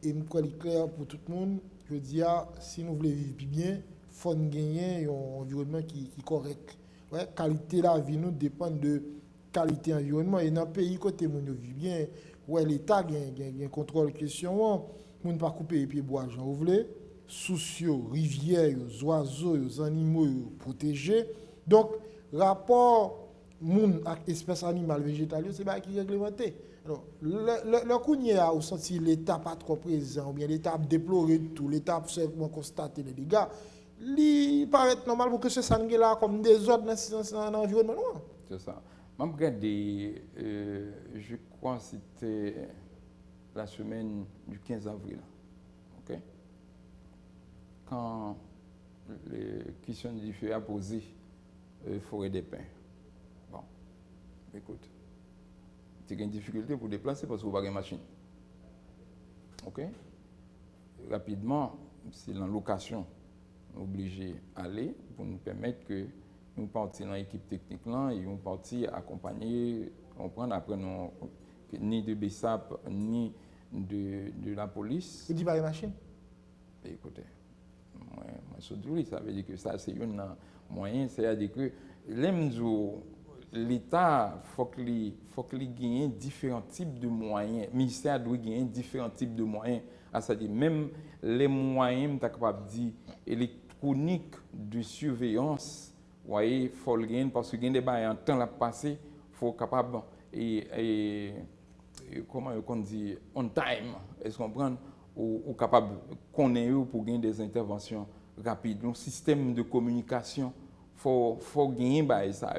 Et je crois clair pour tout le monde, je dis, si nous voulons vivre bien, il faut gagner un environnement qui est correct. Ouais, qualité de la vie nous dépend de qualité de l'environnement. Et dans le pays, côté où nous vivons bien, ouais, l'État a un contrôle question, nous ne pas couper les pieds bois, j'en voulais, soucieux, rivières, oiseaux, animaux protégés. Donc, rapport moun avec espèces animales végétales, c'est pas qui est réglementé. Alors, le coup n'y a où senti l'État pas trop présent, ou bien l'État a déploré tout, l'État a seulement constaté les dégâts, il paraît normal pour que ce soit là comme des ordres dans l'environnement. C'est ça. Je regarde, je crois que c'était la semaine du 15 avril. Okay? Quand les questions du feu a posé forêt des pins. Bon, écoute, tu as une difficulté pour déplacer parce que vous n'avez pas de machine. Ok? Rapidement, c'est dans location obligé d'aller pour nous permettre que nous partions dans l'équipe technique là et nous partions accompagner, comprendre après nous, ni de BESAP ni de la police. Vous dites pas de machine? Écoutez, moi, ça veut dire que ça c'est un moyen, c'est-à-dire que l'État faut qu'il gagne différents types de moyens. Le ministère doit gagner différents types de moyens. C'est-à-dire même les moyens, tu es capable de dire, électroniques de surveillance, il faut le gagner parce que il y a des bails en temps à passer, il faut capable comment on dit on time, est-ce qu'on comprend ou capable connaître pour gagner des interventions rapides. Un système de communication, faut gagner bail ça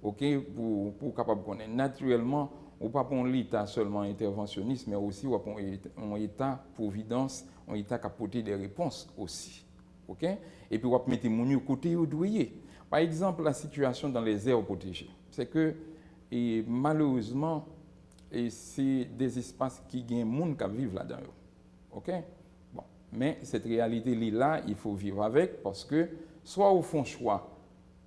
OK pour capable connaître. Naturellement, on pas pour l'État seulement interventionniste, mais aussi pour un État providence, un État qui apporter des réponses aussi. OK? Et puis on va mettre mon côté au douillet. Par exemple, la situation dans les aires protégées, c'est que malheureusement c'est des espaces qui gagnent monde qui vivent là-dedans. OK? Bon, mais cette réalité là, il faut vivre avec parce que soit au fond choix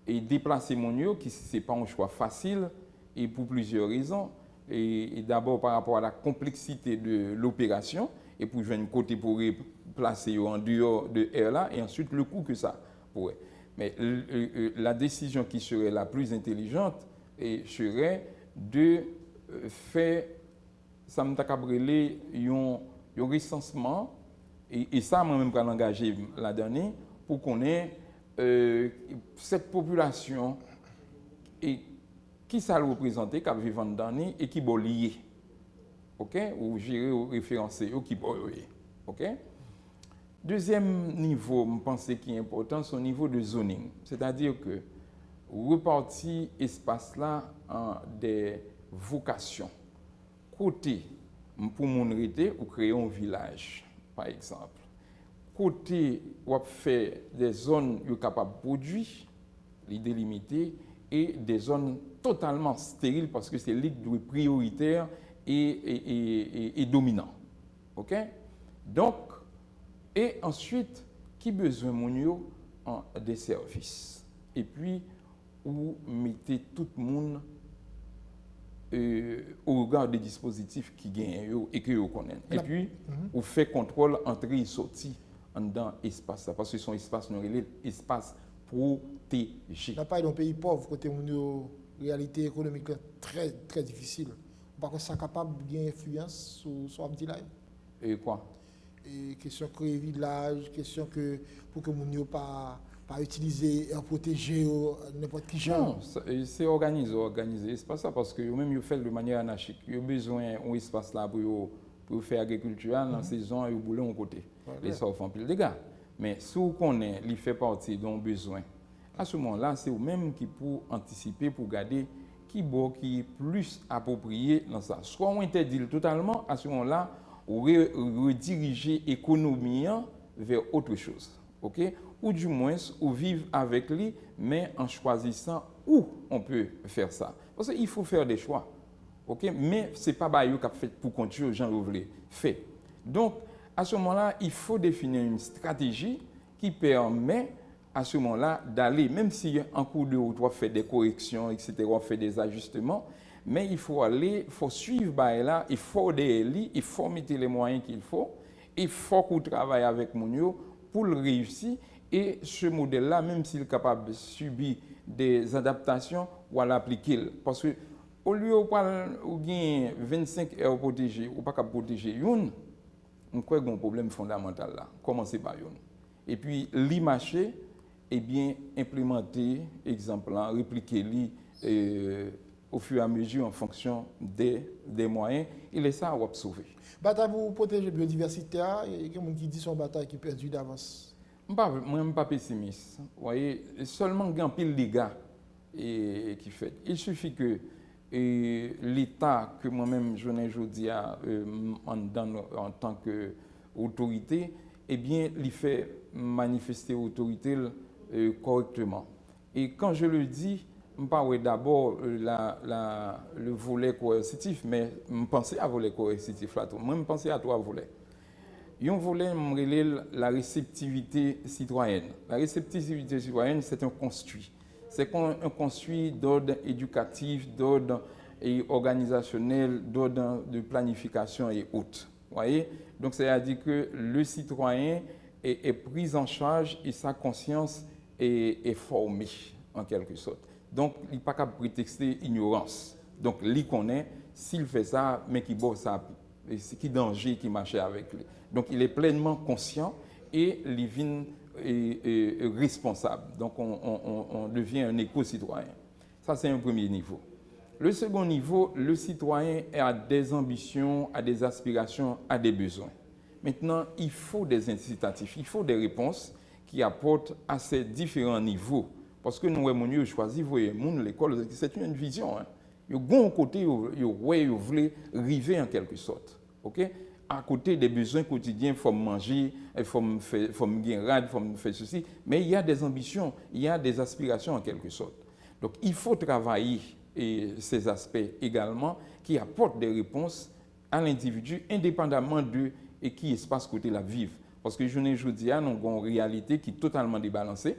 et déplacer mon lieu, qui c'est pas un choix facile et pour plusieurs raisons. Et d'abord par rapport à la complexité de l'opération et pour jouer un côté pour placer en dehors de air là et ensuite le coût que ça pourrait. Mais la décision qui serait la plus intelligente serait de faire ça me tacabrelé un recensement et ça moi-même quand engagé la dernière pour qu'on ait cette population et qui ça représente, qui vit dans l'année et qui est lié, ok, ou gérer ou référencer, ou qui est ok. Deuxième niveau, je pense qui est important, c'est au niveau de zoning, c'est-à-dire que repartir espace là en des vocations. Côté pour mon rété ou créer un village, par exemple. Côté où faire des zones capables de produire, les délimiter, et des zones totalement stériles parce que c'est l'île prioritaire et dominant. OK? Donc, et ensuite, qui besoin mon en des services. Et puis, vous mettez tout le monde au regard des dispositifs qui gagnent et que vous connaissez. Et puis, vous faites contrôle entrée et sortie dans l'espace, parce que son espace non espace protégé. Il n'y a pas d'un pays pauvre, côté une réalité économique très, très difficile. Par contre, ça est capable de influence sur un petit live. Et quoi? Et question de créer village, question que pour que les gens pas pas utiliser un protégé ou n'importe qui genre. Non, c'est organisé. C'est pas ça parce que même ils font de manière anarchique. Ils ont besoin d'un espace là pour faire agriculture dans la saison et bouler en côté. Les ça font plus de dégâts. Mais si on connaît, il fait partie d'un besoin. À ce moment-là, c'est vous-même qui pour anticiper, pour garder qui est plus approprié dans ça. Soit on interdit totalement, à ce moment-là, on rediriger l'économie vers autre chose. OK? Ou du moins, ou vivre avec lui, mais en choisissant où on peut faire ça. Parce qu'il faut faire des choix. OK? Mais ce n'est pas Bayou qui a fait pour continuer, Jean Rouvelé. Fait. Donc, à ce moment-là, il faut définir une stratégie qui permet à ce moment-là d'aller, même si en cours de route, on fait des corrections, etc., on fait des ajustements, mais il faut aller, il faut suivre là, il faut aider, il faut mettre les moyens qu'il faut, il faut qu'on travaille avec Mounio pour le réussir. Et ce modèle-là, même s'il est capable de subir des adaptations, on va l'appliquer. Parce que au lieu de gagner 25 heures protégées, ou pas capable protéger une, on croit qu'il y a un problème fondamental là. Commencez par une. Et puis, l'image, et bien implémenter, exemple, répliquer au fur et à mesure en fonction des moyens, et les ça, on va sauver. Bataille pour protéger la biodiversité, il y a quelqu'un qui dit son bataille qui est perdu d'avance. Moi, je ne suis pas pessimiste. Vous voyez, seulement il y a un pile de dégâts qui fait. Il suffit que l'État, que moi-même, je dis en tant qu'autorité, eh bien, il fait manifester l'autorité correctement. Et quand je le dis, je parle d'abord le volet coercitif, mais je pense à volet coercitif là. Moi, je pense à trois volets. Un volet, la réceptivité citoyenne. La réceptivité citoyenne, c'est un construit. C'est un construit d'ordre éducatif, d'ordre organisationnel, d'ordre de planification et autres. Vous voyez? Donc, c'est-à-dire que le citoyen est pris en charge et sa conscience est formée, en quelque sorte. Donc, il n'est pas capable de prétexter ignorance. Donc, il connaît, s'il fait ça, mais qui bosse ça, qui danger qui marche avec lui. Donc, il est pleinement conscient et il est responsable. Donc, on devient un éco-citoyen. Ça, c'est un premier niveau. Le second niveau, le citoyen a des ambitions, a des aspirations, a des besoins. Maintenant, il faut des incitatifs, il faut des réponses qui apportent à ces différents niveaux. Parce que nous avons choisi, vous voyez, l'école, c'est une vision. Hein. Il y a un côté, vous voulez arriver en quelque sorte. Okay? À côté des besoins quotidiens, il faut manger, il faut gagner rad, il faut faire ceci. Mais il y a des ambitions, il y a des aspirations en quelque sorte. Donc, il faut travailler ces aspects également qui apportent des réponses à l'individu indépendamment de et qui espace côté la vivre. Parce que je ne dis pas, nous avons une réalité qui est totalement débalancée.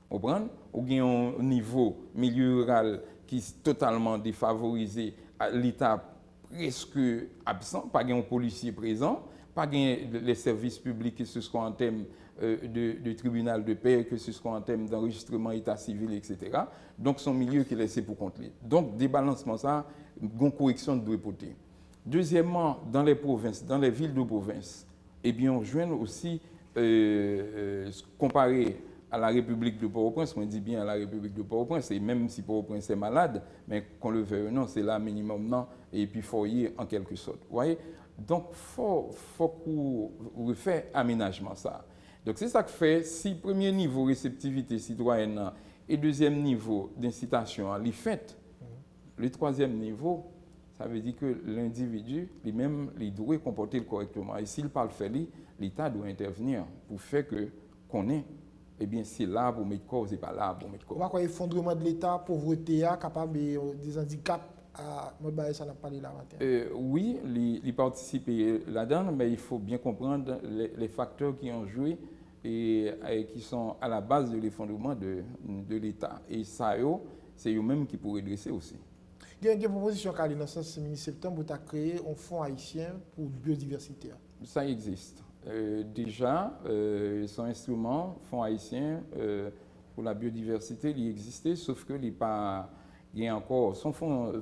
Vous comprenez? Ou bien un niveau milieu rural qui est totalement défavorisé, l'État presque absent, pas un policier présent, pas les services publics, que ce soit en termes de tribunal de paix, que ce soit en termes d'enregistrement état civil, etc. Donc, son milieu qui est laissé pour compte. Donc, débalancement, ça, une correction de porter. Deuxièmement, dans les provinces, dans les villes de province, eh bien, on joint aussi, comparé à la République de Port-au-Prince, on dit bien à la République de Port-au-Prince, et même si Port-au-Prince est malade, mais qu'on le veuille ou non, c'est là minimum, non, et puis il faut y aller en quelque sorte. Vous voyez? Donc, il faut qu'on refait aménagement ça. Donc, c'est ça que fait, si premier niveau réceptivité citoyenne et deuxième niveau d'incitation, les fait, le troisième niveau, ça veut dire que l'individu, lui-même, il doit comporter correctement. Et s'il parle fait, l'État doit intervenir pour faire qu'on ait, eh bien, c'est là pour mettre corps, c'est pas là pour mettre corps. On voit effondrement de l'État, pauvreté, capable des handicaps, ça n'a pas là. Oui, il participe là-dedans, mais il faut bien comprendre les facteurs qui ont joué et qui sont à la base de l'effondrement de l'État. Et ça, c'est eux-mêmes qui pourraient dresser aussi. Il y a une proposition qui a dans ce ministre septembre où créé un fonds haïtien pour la biodiversité. Ça existe. Déjà, son instrument, fonds haïtien pour la biodiversité, il existait, sauf qu'il n'est pas il y a encore son fonds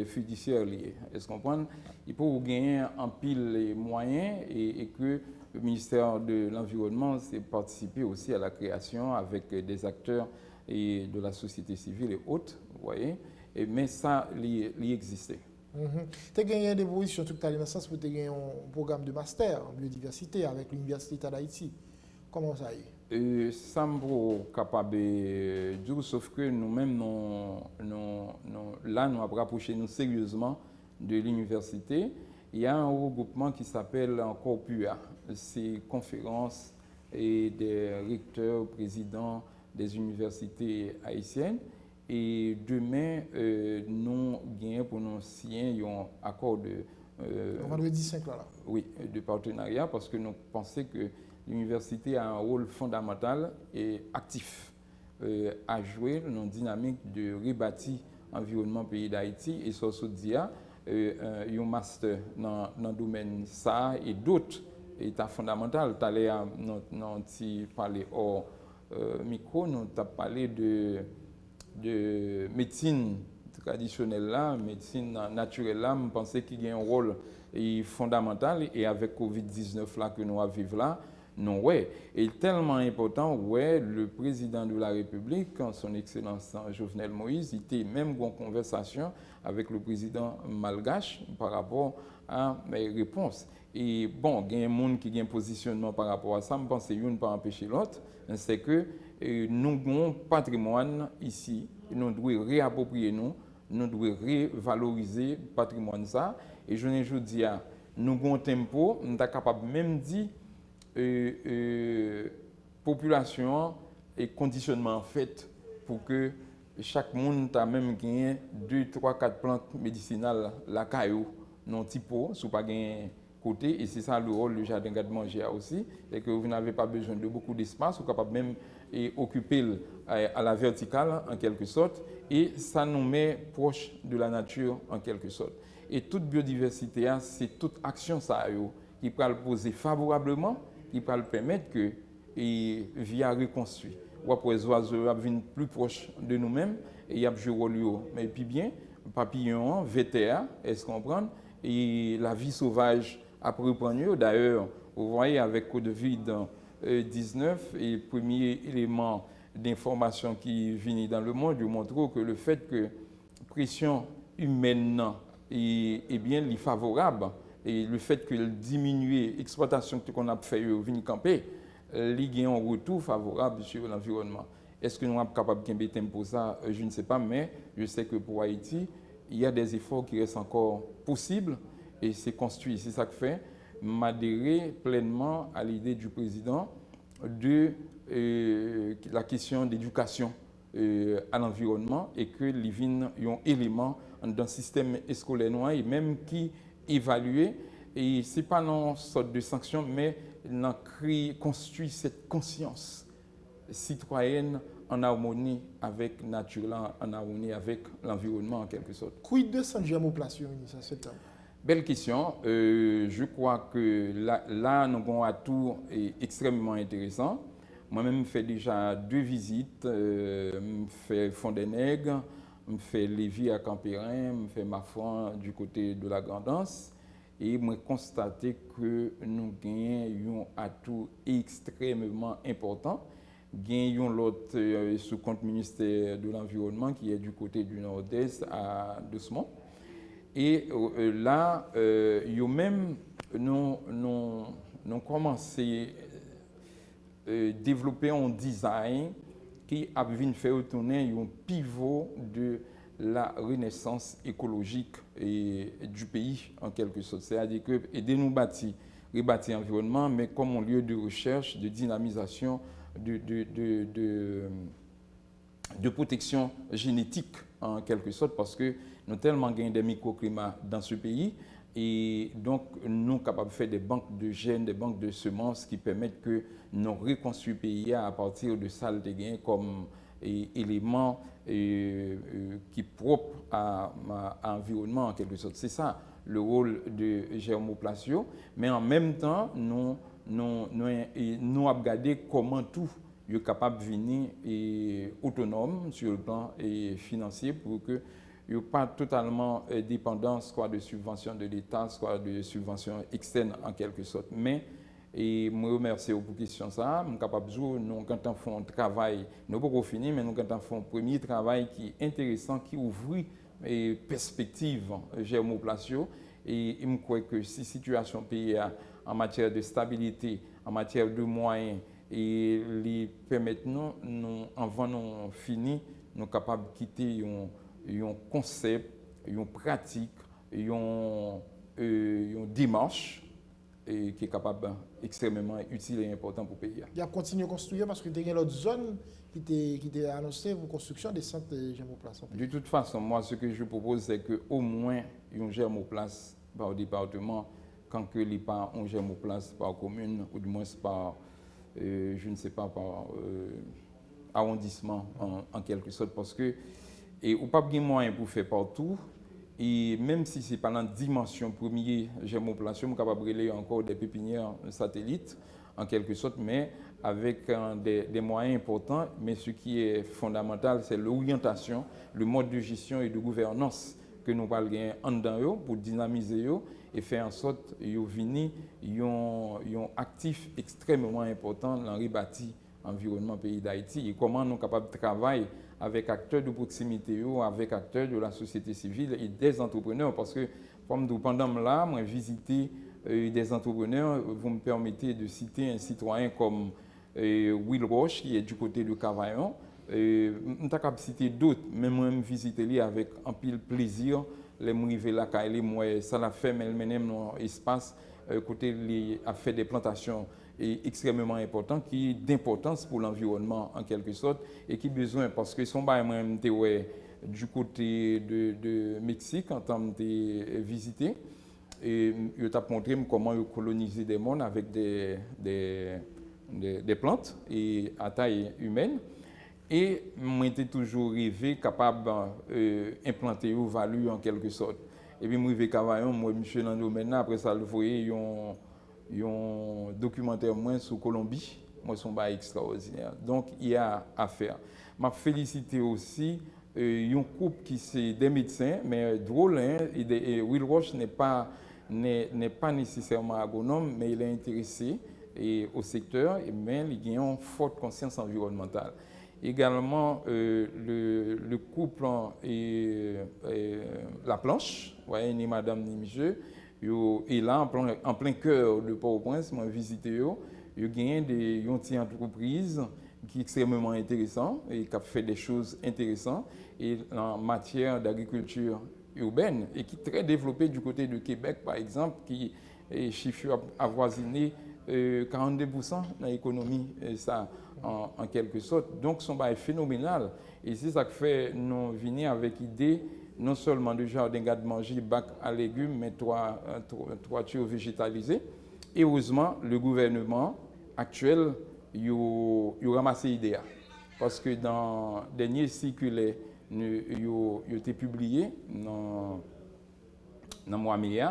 fiduciaire lié. Est-ce qu'on comprend? Il faut gagner un pile les moyens et que le ministère de l'Environnement s'est participé aussi à la création avec des acteurs et de la société civile et autres, vous voyez. Mais ça, il existait. Tu as gagné des positions tout à l'heure dans le sens où tu as gagné un programme de master en biodiversité avec l'Université d'Haïti. Comment ça y est? Ça me est capable de dire, sauf que nous-mêmes, là, nous avons rapproché nous sérieusement de l'université. Il y a un regroupement qui s'appelle CORPUA. C'est conférence et des recteurs, présidents des universités haïtiennes. Et demain, nous gagnons pour nous signer un accord de... vendredi 5 là. Oui, de partenariat parce que nous pensons que l'université a un rôle fondamental et actif à jouer dans une dynamique de rebâtir l'environnement pays d'Haïti et sur ce dia un master dans le domaine ça et d'autres états fondamentaux. Tu allais parler hors micro, nous avons parlé de médecine traditionnelle là, médecine naturelle là, je pensais qu'il y a un rôle fondamental et avec Covid-19 là que nous vivons là, non ouais, et tellement important ouais, le président de la République, son excellence Jovenel Moïse, il était même en conversation avec le président malgache par rapport à mes réponses. Et bon, il y a un monde qui a un positionnement par rapport à ça, je pense que une pas empêcher l'autre, c'est que nous avons un patrimoine ici, nous devons réapproprier nous devons revaloriser le patrimoine ça. Et je dis, nous avons un tempo, nous sommes capables même de dire population et conditionnement fait pour que chaque monde a même gagné 2, 3, 4 plantes médicinales la caillou non typo, sous pas gagné côté et c'est ça le rôle du jardin garde-manger aussi et que vous n'avez pas besoin de beaucoup d'espace, vous êtes capable même occuper à la verticale en quelque sorte et ça nous met proche de la nature en quelque sorte. Et toute biodiversité, c'est toute action ça qui peut le poser favorablement, qui peut le permettre que via reconstruire. Ou après les oiseaux viennent plus proche de nous-mêmes et il y a joué rôle. Mais puis bien, papillons, VTA, est-ce qu'on comprend? Et la vie sauvage après reprendre. D'ailleurs, vous voyez avec Covid-19 et le premier élément d'information qui vient dans le monde, il montre que le fait que la pression humaine est bien favorable et le fait que diminuer l'exploitation qu'on a fait au vin camper, il y a un retour favorable sur l'environnement. Est-ce que nous sommes capables de faire pour ça? Je ne sais pas, mais je sais que pour Haïti, il y a des efforts qui restent encore possibles et c'est construit. C'est ça que fait m'adhérer pleinement à l'idée du président de la question d'éducation à l'environnement et que l'IVIN est un élément dans le système scolaire noir et même qui évalue. Et ce n'est pas une sorte de sanction, mais construit cette conscience citoyenne en harmonie avec la nature, en harmonie avec l'environnement en quelque sorte. Quid de San Germoplasio, ministre, c'est ça? Belle question. Je crois que là nous avons un atout extrêmement intéressant. Moi-même, je fais déjà 2 visites. Je fais Fond-des-Nègres, je fais Lévis à Campérin, je fais Mafouin du côté de la Grandance. Et je constate que nous avons un atout extrêmement important. Nous avons l'autre sous compte ministère de l'Environnement qui est du côté du Nord-Est à Doucement. Et là, même nous commencé à développer un design qui a fait retourner un pivot de la renaissance écologique du pays en quelque sorte. C'est-à-dire que aider nous rebâtir l'environnement, mais comme un lieu de recherche, de dynamisation, de protection génétique en quelque sorte, parce que nous avons tellement gagné des microclimats dans ce pays et donc nous sommes capables de faire des banques de gènes, des banques de semences qui permettent que nous reconstruisons le pays à partir de salles de gains comme éléments qui propres à l'environnement en quelque sorte. C'est ça le rôle de Germoplasio, mais en même temps nous avons regardé comment tout soient capables de venir et autonomes sur le plan financier pour que ils soient pas totalement dépendants soit de subventions de l'État, soit de subventions externes en quelque sorte. Mais et je remercie pour la question. Ça. Je suis capable de dire, nous, quand on fait un travail, nous ne pouvons pas finir, mais nous, quand on fait un premier travail qui est intéressant, qui ouvre les perspectives germoplasio, et je crois que si la situation pays en matière de stabilité, en matière de moyens, et les permettent nous, avant de finir, nous sommes capables de quitter un concept, une pratique, une démarche et qui est capable extrêmement utile et important pour le pays. Il y a continué à construire parce que il y a d'autres zones qui étaient annoncées pour la construction des centres de germoplasme. De toute façon, moi, ce que je propose, c'est qu'au moins, il y ait un germoplasme par département, quand il n'y a pas un germoplasme par commune, ou du moins par, je ne sais pas, par arrondissement en quelque sorte, parce que, et ou pas de moyens pour faire partout, et même si ce n'est pas dans la dimension première germoplasme, on est capable de relayer encore des pépinières satellites, en quelque sorte, mais avec des moyens importants. Mais ce qui est fondamental, c'est l'orientation, le mode de gestion et de gouvernance que nous allons gagner en dedans pour dynamiser et faire en sorte qu'ils viennent un actif extrêmement important dans le bâti environnement pays d'Haïti et comment nous sommes capables de travailler avec acteurs de proximité, avec acteurs de la société civile et des entrepreneurs. Parce que pendant là, j'ai visité des entrepreneurs, vous me permettez de citer un citoyen comme Will Roche, qui est du côté de Cavaillon. Je peux citer d'autres, mais moi, je visite avec un pile plaisir. Les arrivés là, ça l'a fait, mais même dans l'espace, côté a fait des plantations extrêmement importantes qui sont d'importance pour l'environnement en quelque sorte et qui besoin parce que son bail moi du côté de Mexique en termes de visiter et je t'ai montré comment coloniser des mondes avec des plantes et à taille humaine et moi j'étais toujours rêvé capable d'implanter une value en quelque sorte et puis moi rêvé Cavaillon moi monsieur dans le domaine après ça le voyez un documentaire moins sur Colombie, moi son bail extraordinaire. Donc il y a à faire. M'a félicité aussi un couple qui c'est des médecins, mais drôle hein, et Will Roche n'est pas nécessairement agronome, mais il est intéressé au secteur, mais il a une forte conscience environnementale. Également le couple et la planche, voyez ni madame ni monsieur. Et là, en plein cœur de Port-au-Prince, moi visité il y a des entreprises qui sont extrêmement intéressantes et qui ont fait des choses intéressantes et en matière d'agriculture urbaine et qui est très développée du côté de Québec, par exemple, qui est chiffre avoisiné 42% dans l'économie, ça en quelque sorte. Donc, son bail est phénoménal et c'est ça qui fait nous venir avec l'idée non seulement de jardin garde-manger, bac à légumes, mais toiture végétalisée. Et heureusement, le gouvernement actuel, il a ramassé l'idée. Parce que dans le dernier circulaire, il a été publié dans le mois de mai,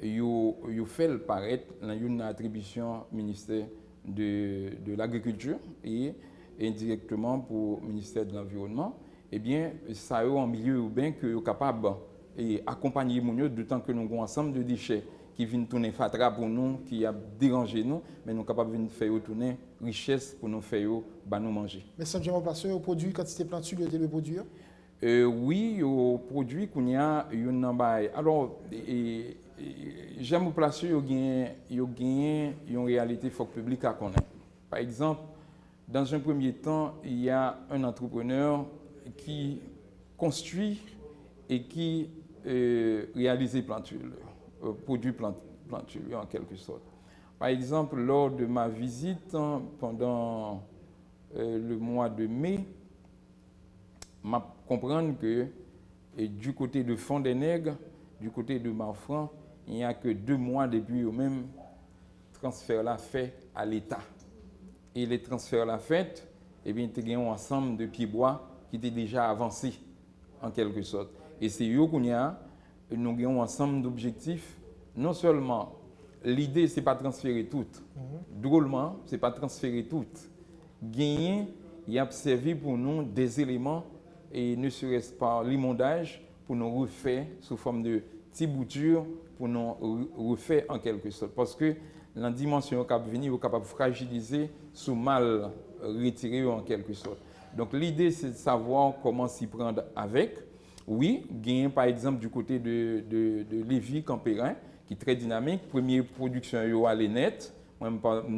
il a fait paraître dans une attribution au ministère de l'Agriculture et indirectement pour le ministère de l'Environnement. Eh bien, ça est en milieu urbain que nous sommes capables d'accompagner les gens, d'autant que nous avons un ensemble de déchets qui viennent tourner fatra pour nous, qui a dérangé nous, mais nous sommes capables de faire tourner richesse pour nous faire nous manger. Mais sans germoplasme, au produit quantité plantule, vous devez produire? Oui, au produit qu'on y a une alors germoplasme, il y a une réalité faut que le public a connaître. Par exemple, dans un premier temps, il y a un entrepreneur qui construit et qui réalise les plantules, produit plantules en quelque sorte. Par exemple, lors de ma visite pendant le mois de mai, je comprends que du côté de Fond-des-Nègres, du côté de Marfranc, il n'y a que 2 mois depuis le même transfert là fait à l'État. Et les transferts là faits, eh bien, il y a un ensemble de pieds-bois qui était déjà avancé en quelque sorte. Et c'est eux qu'on a, nous avons un ensemble d'objectifs. Non seulement, l'idée, ce n'est pas transférer tout. Drôlement, ce n'est pas transférer tout. gagné, il a servi pour nous des éléments, et ne serait-ce pas l'imondage, pour nous refaire sous forme de petites boutures, pour nous refaire en quelque sorte. Parce que la dimension qui venir est capable de fragiliser sous mal retiré en quelque sorte. Donc l'idée, c'est de savoir comment s'y prendre avec. Oui, gagner par exemple du côté de Lévis, Campérin, qui est très dynamique. Première production, yo allait net. Moi,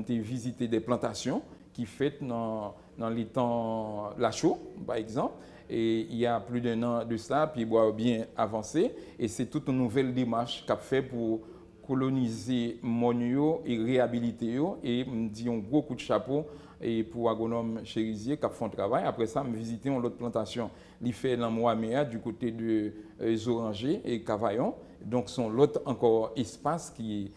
j'ai visité des plantations qui faites dans les temps la chaux, par exemple. Et il y a plus d'un an de ça, puis il va bien avancer. Et c'est toute une nouvelle démarche qu'a fait pour coloniser Monio et réhabiliter yo. Et me dit un gros coup de chapeau et pour agronome Chérisier qui a fait un travail. Après ça, me visité une autre plantation, il fait dans Moaméa du côté de Orangers et Cavaillon. Donc son l'autre encore espace qui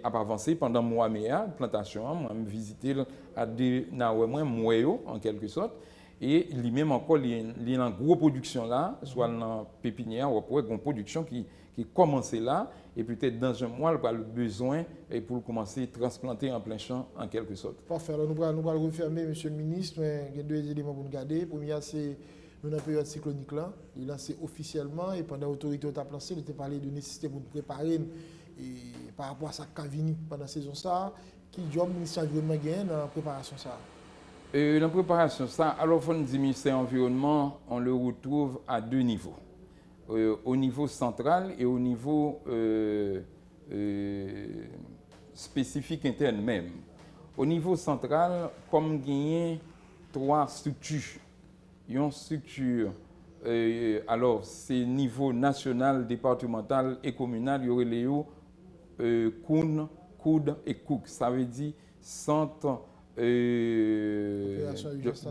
a avancé pendant Moaméa, plantation, moi me visité à des moyens en quelque sorte. Et lui-même encore, il y a une grosse production là, soit dans pépinière ou après une production qui commence là, et peut-être dans un mois, il va avoir besoin pour commencer à transplanter en plein champ en quelque sorte. Parfait. Alors nous allons refermer, Monsieur le ministre, mais il y a deux éléments pour nous garder. Le premier, c'est dans la période cyclonique là, il est lancé officiellement, et pendant l'autorité de lancé, il était parlé de nécessité pour nous préparer et par rapport à ça qui vient pendant la saison ça, qui job le ministère de l'Environnement gagne dans la préparation ça. Dans la préparation, ça, alors, le ministère de l'Environnement, on le retrouve à deux niveaux. Au niveau central et au niveau spécifique interne même. Au niveau central, comme gagner trois structures. Une structure, alors c'est niveau national, départemental et communal, il y aurait les COUN, COUD et COUC. Ça veut dire centre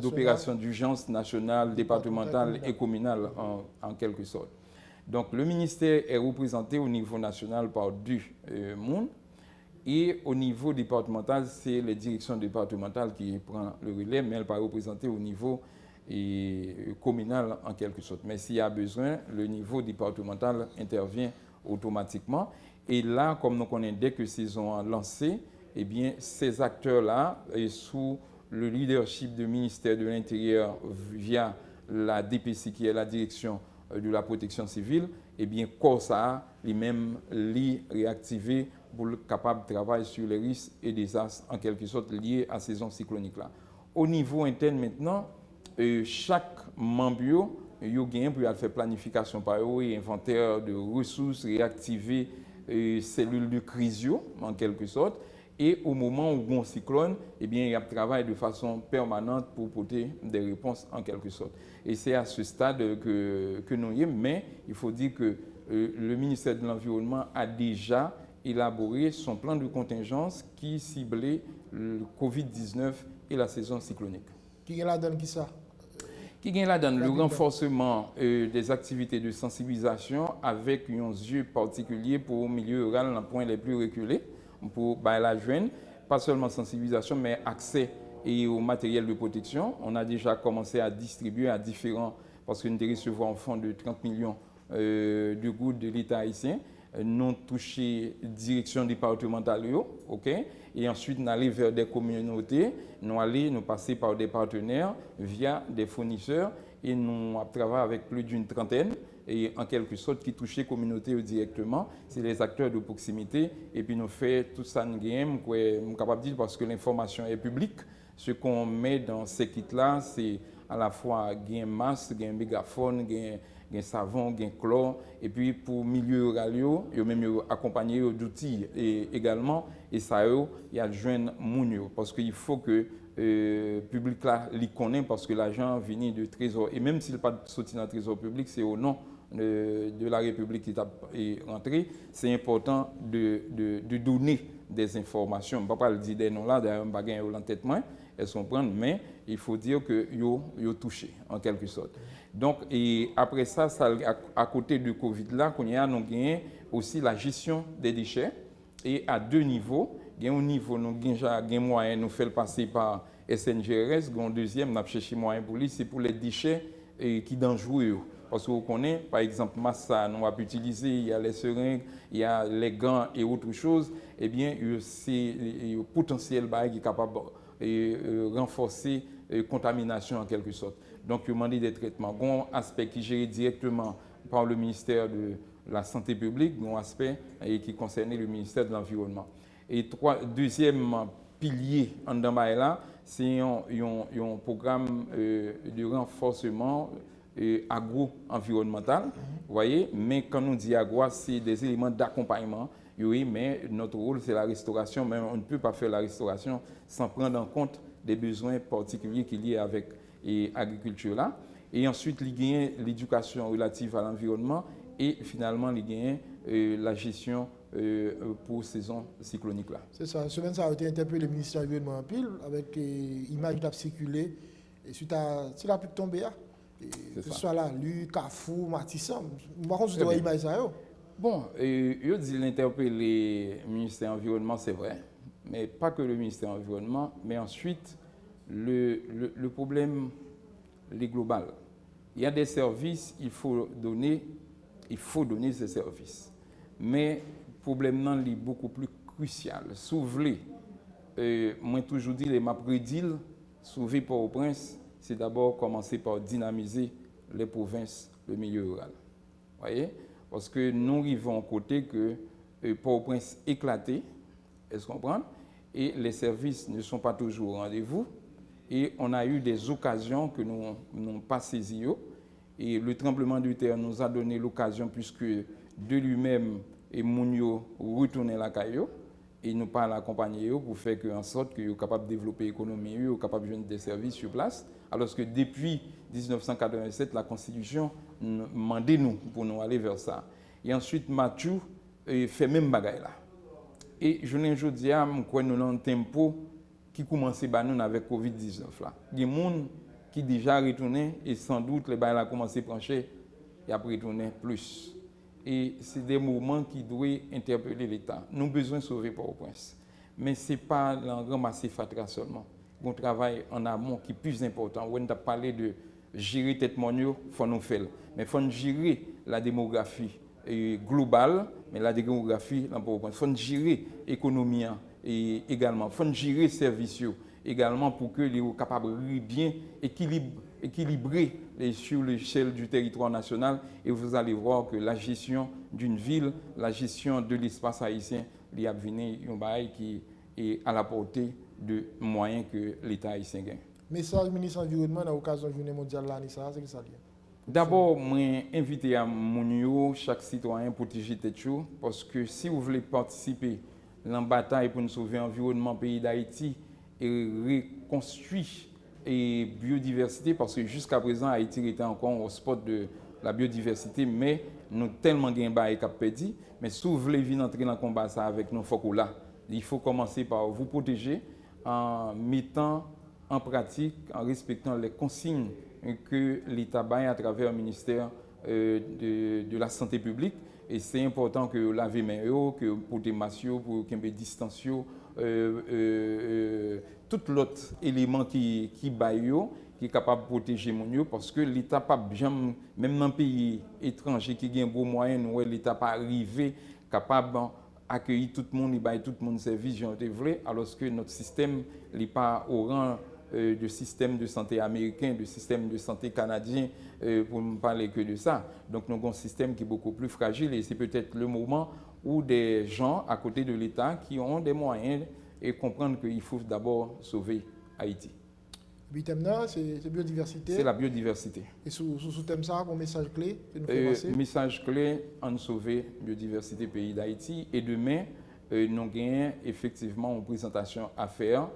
d'opération d'urgence nationale, départementale et communale en quelque sorte. Donc le ministère est représenté au niveau national par deux mondes et au niveau départemental, c'est les directions départementales qui prennent le relais, mais elle n'est pas représentée au niveau communal en quelque sorte. Mais s'il y a besoin, le niveau départemental intervient automatiquement. Et là, comme nous connaissons, dès que saison a lancé, eh bien, ces acteurs-là, sous le leadership du ministère de l'Intérieur via la DPC, qui est la direction de la protection civile, eh bien, Corsa, lui-même, réactivé pour être capable de travailler sur les risques et désastres, en quelque sorte, liés à la saison cyclonique-là. Au niveau interne, maintenant, chaque membre, il a pour faire planification par eux, inventaire de ressources, réactiver cellules de crise, en quelque sorte. Et au moment où il y a un cyclone, eh bien, il y a un travail de façon permanente pour porter des réponses en quelque sorte. Et c'est à ce stade que nous y sommes, mais il faut dire que le ministère de l'Environnement a déjà élaboré son plan de contingence qui ciblait le Covid-19 et la saison cyclonique. Qui est là-dedans qui ça? Qui est là-dedans le renforcement des activités de sensibilisation avec un yeux particulier pour le milieu rural dans les points les plus reculés. Pour la jeune, pas seulement sensibilisation, mais accès au matériel de protection. On a déjà commencé à distribuer à différents, parce que nous recevons un fonds de 30 millions de gouttes de l'État haïtien, nous touché direction départementale, ok? Et ensuite nous allons vers des communautés, nous passer par des partenaires via des fournisseurs et nous travaillons avec plus d'une trentaine. Et en quelque sorte qui touche les communautés directement, c'est les acteurs de proximité. Et puis nous faisons tout ça, nous sommes capables de dire parce que l'information est publique. Ce qu'on met dans ces kits-là, c'est à la fois un masque, un mégaphone, un savon, un chlore. Et puis pour le milieu rural, il y a même accompagné d'outils également. Et ça, il y a besoin de parce qu'il faut que le public là les connaît parce que l'argent vient de trésor. Et même s'il n'est pas sorti dans le trésor public, c'est au nom de la République qui est rentrée, c'est important de donner des informations. Je ne vais pas dire des noms là, d'ailleurs, je ne vais pas en tête, elles sont prises, mais il faut dire que yo touché en quelque sorte. Donc, et après ça, à côté du Covid là, nous avons aussi la gestion des déchets et à deux niveaux. Il y a un niveau, nous avons moyen, nous faisons passer par SNGRS, un deuxième, nous avons cherché moyen pour lui, c'est pour les déchets qui sont dangereux. Parce que vous connaissez, par exemple, Massa, nous avons utilisé, il y a les seringues, il y a les gants et autre chose, eh bien, c'est le potentiel qui est capable de renforcer la contamination en quelque sorte. Donc, il demande des traitements. Il y a un aspect qui est géré directement par le ministère de la Santé publique, un aspect qui concerne le ministère de l'Environnement. Et deuxième pilier en là, c'est un programme de renforcement agro-environnemental. Vous voyez, mais quand on dit agro, c'est des éléments d'accompagnement. Oui, mais notre rôle, c'est la restauration, mais on ne peut pas faire la restauration sans prendre en compte des besoins particuliers qui sont liés avec l'agriculture là. Et ensuite, il y a l'éducation relative à l'environnement et finalement, il y a la gestion pour saison cyclonique là. C'est ça. Semaine, ça a été interpellé le ministère de l'Environnement en pile avec images qui ont circulé et suite à si la pluie tombée, que ce soit là, Lu, Carrefour, Matissan. Par contre, je dois imaginer ça. Bon, je dis l'interpeller le ministère de l'Environnement, c'est vrai, mais pas que le ministère de l'Environnement, mais ensuite, le problème est global. Il y a des services, il faut donner ces services. Mais le problème est beaucoup plus crucial. Souvent, moi toujours dit, les prédile, sauver Port-au-Prince, c'est d'abord commencer par dynamiser les provinces, le milieu rural. Vous voyez? Parce que nous arrivons à côté que Port-au-Prince éclaté, est-ce qu'on comprend? Et les services ne sont pas toujours au rendez-vous. Et on a eu des occasions que nous n'avons pas saisies. Et le tremblement de terre nous a donné l'occasion, puisque de lui-même, et Mounio retourner la caillou, et nous pas l'accompagner pour faire en sorte qu'ils soient capables de développer l'économie, ils soient capables de joindre des services sur place. Alors que depuis 1987, la Constitution demandait nous pour nous aller vers ça. Et ensuite, Mathieu fait même bagaille là. Et je ne dis pas que nous avons un tempo qui commence avec Covid-19 là. Il y a des gens qui déjà retourné et sans doute les bagailles ont commencé à plancher et à retourner plus. Et c'est des mouvements qui doivent interpeller l'État. Nous avons besoin de sauver Port-au-Prince. Mais ce n'est pas ramasser Fatra seulement. Un travail en amont qui est plus important. On a parlé de gérer tête monio, il faut nous faire. Mais il faut gérer la démographie globale, mais la démographie dans Port-au-Prince. Il faut gérer l'économie également. Il faut gérer les services également pour que les capables de bien équilibrer sur l'échelle du territoire national. Et vous allez voir que la gestion d'une ville, la gestion de l'espace haïtien, il y a un bail qui est à la portée de moyens que l'État haïtien gagne. Message ministre de l'Environnement dans l'occasion de la Journée mondiale là, c'est que ça dit. D'abord, moi invite à chaque citoyen à protéger tête chaud, parce que si vous voulez participer à la bataille pour nous sauver l'environnement pays d'Haïti et reconstruire la biodiversité, parce que jusqu'à présent Haïti était encore au spot de la biodiversité, mais nous tellement gain bail qu'a perdu. Mais si vous voulez venir entrer dans le combat ça avec nous, il faut commencer par vous protéger en mettant en pratique, en respectant les consignes que l'État baille à travers le ministère de la Santé publique. Et c'est important que vous lavez les mains, que vous portez masque, pour qu'il y ait des distances, tout l'autre élément qui baille, qui est capable de protéger mon yo, parce que l'État pas bien, même dans un pays étranger qui a un gros moyen, l'État pas arrivé capable d'accueillir tout le monde, il baille tout le monde service, alors que notre système n'est pas au rang de système de santé américain, de système de santé canadien, pour ne parler que de ça. Donc nous avons un système qui est beaucoup plus fragile et c'est peut-être le moment où des gens à côté de l'État qui ont des moyens et comprendre qu'il faut d'abord sauver Haïti. Le thème, c'est biodiversité. C'est la biodiversité. Et sous thème ça, un message clé message clé en sauver la biodiversité pays d'Haïti. Et demain, nous avons effectivement une présentation à faire.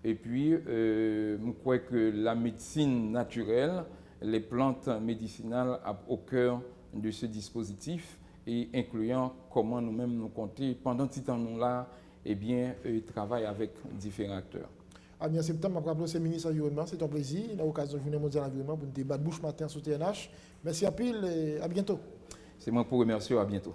Et puis, je crois que la médecine naturelle, les plantes médicinales au cœur de ce dispositif, et incluant comment nous-mêmes nous compter pendant ce temps-là, eh bien, travailler avec différents acteurs. À bien septembre, après le ministre de l'Environnement, c'est un plaisir. On a l'occasion de Journée mondiale de l'environnement pour nous débattre bouche matin sur TNH. Merci à pile et à bientôt. C'est moi pour remercier, à bientôt.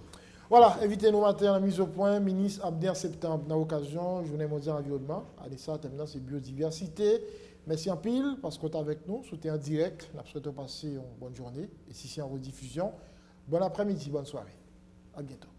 Voilà, invitez-nous matin à la mise au point, ministre Abdien septembre, dans l'occasion, Journée mondiale de l'environnement. Allez, ça, terminant, c'est biodiversité. Merci en pile parce que tu es avec nous, c'était en direct. Nous souhaitons passer une bonne journée. Et si c'est en rediffusion, bon après-midi, bonne soirée. À bientôt.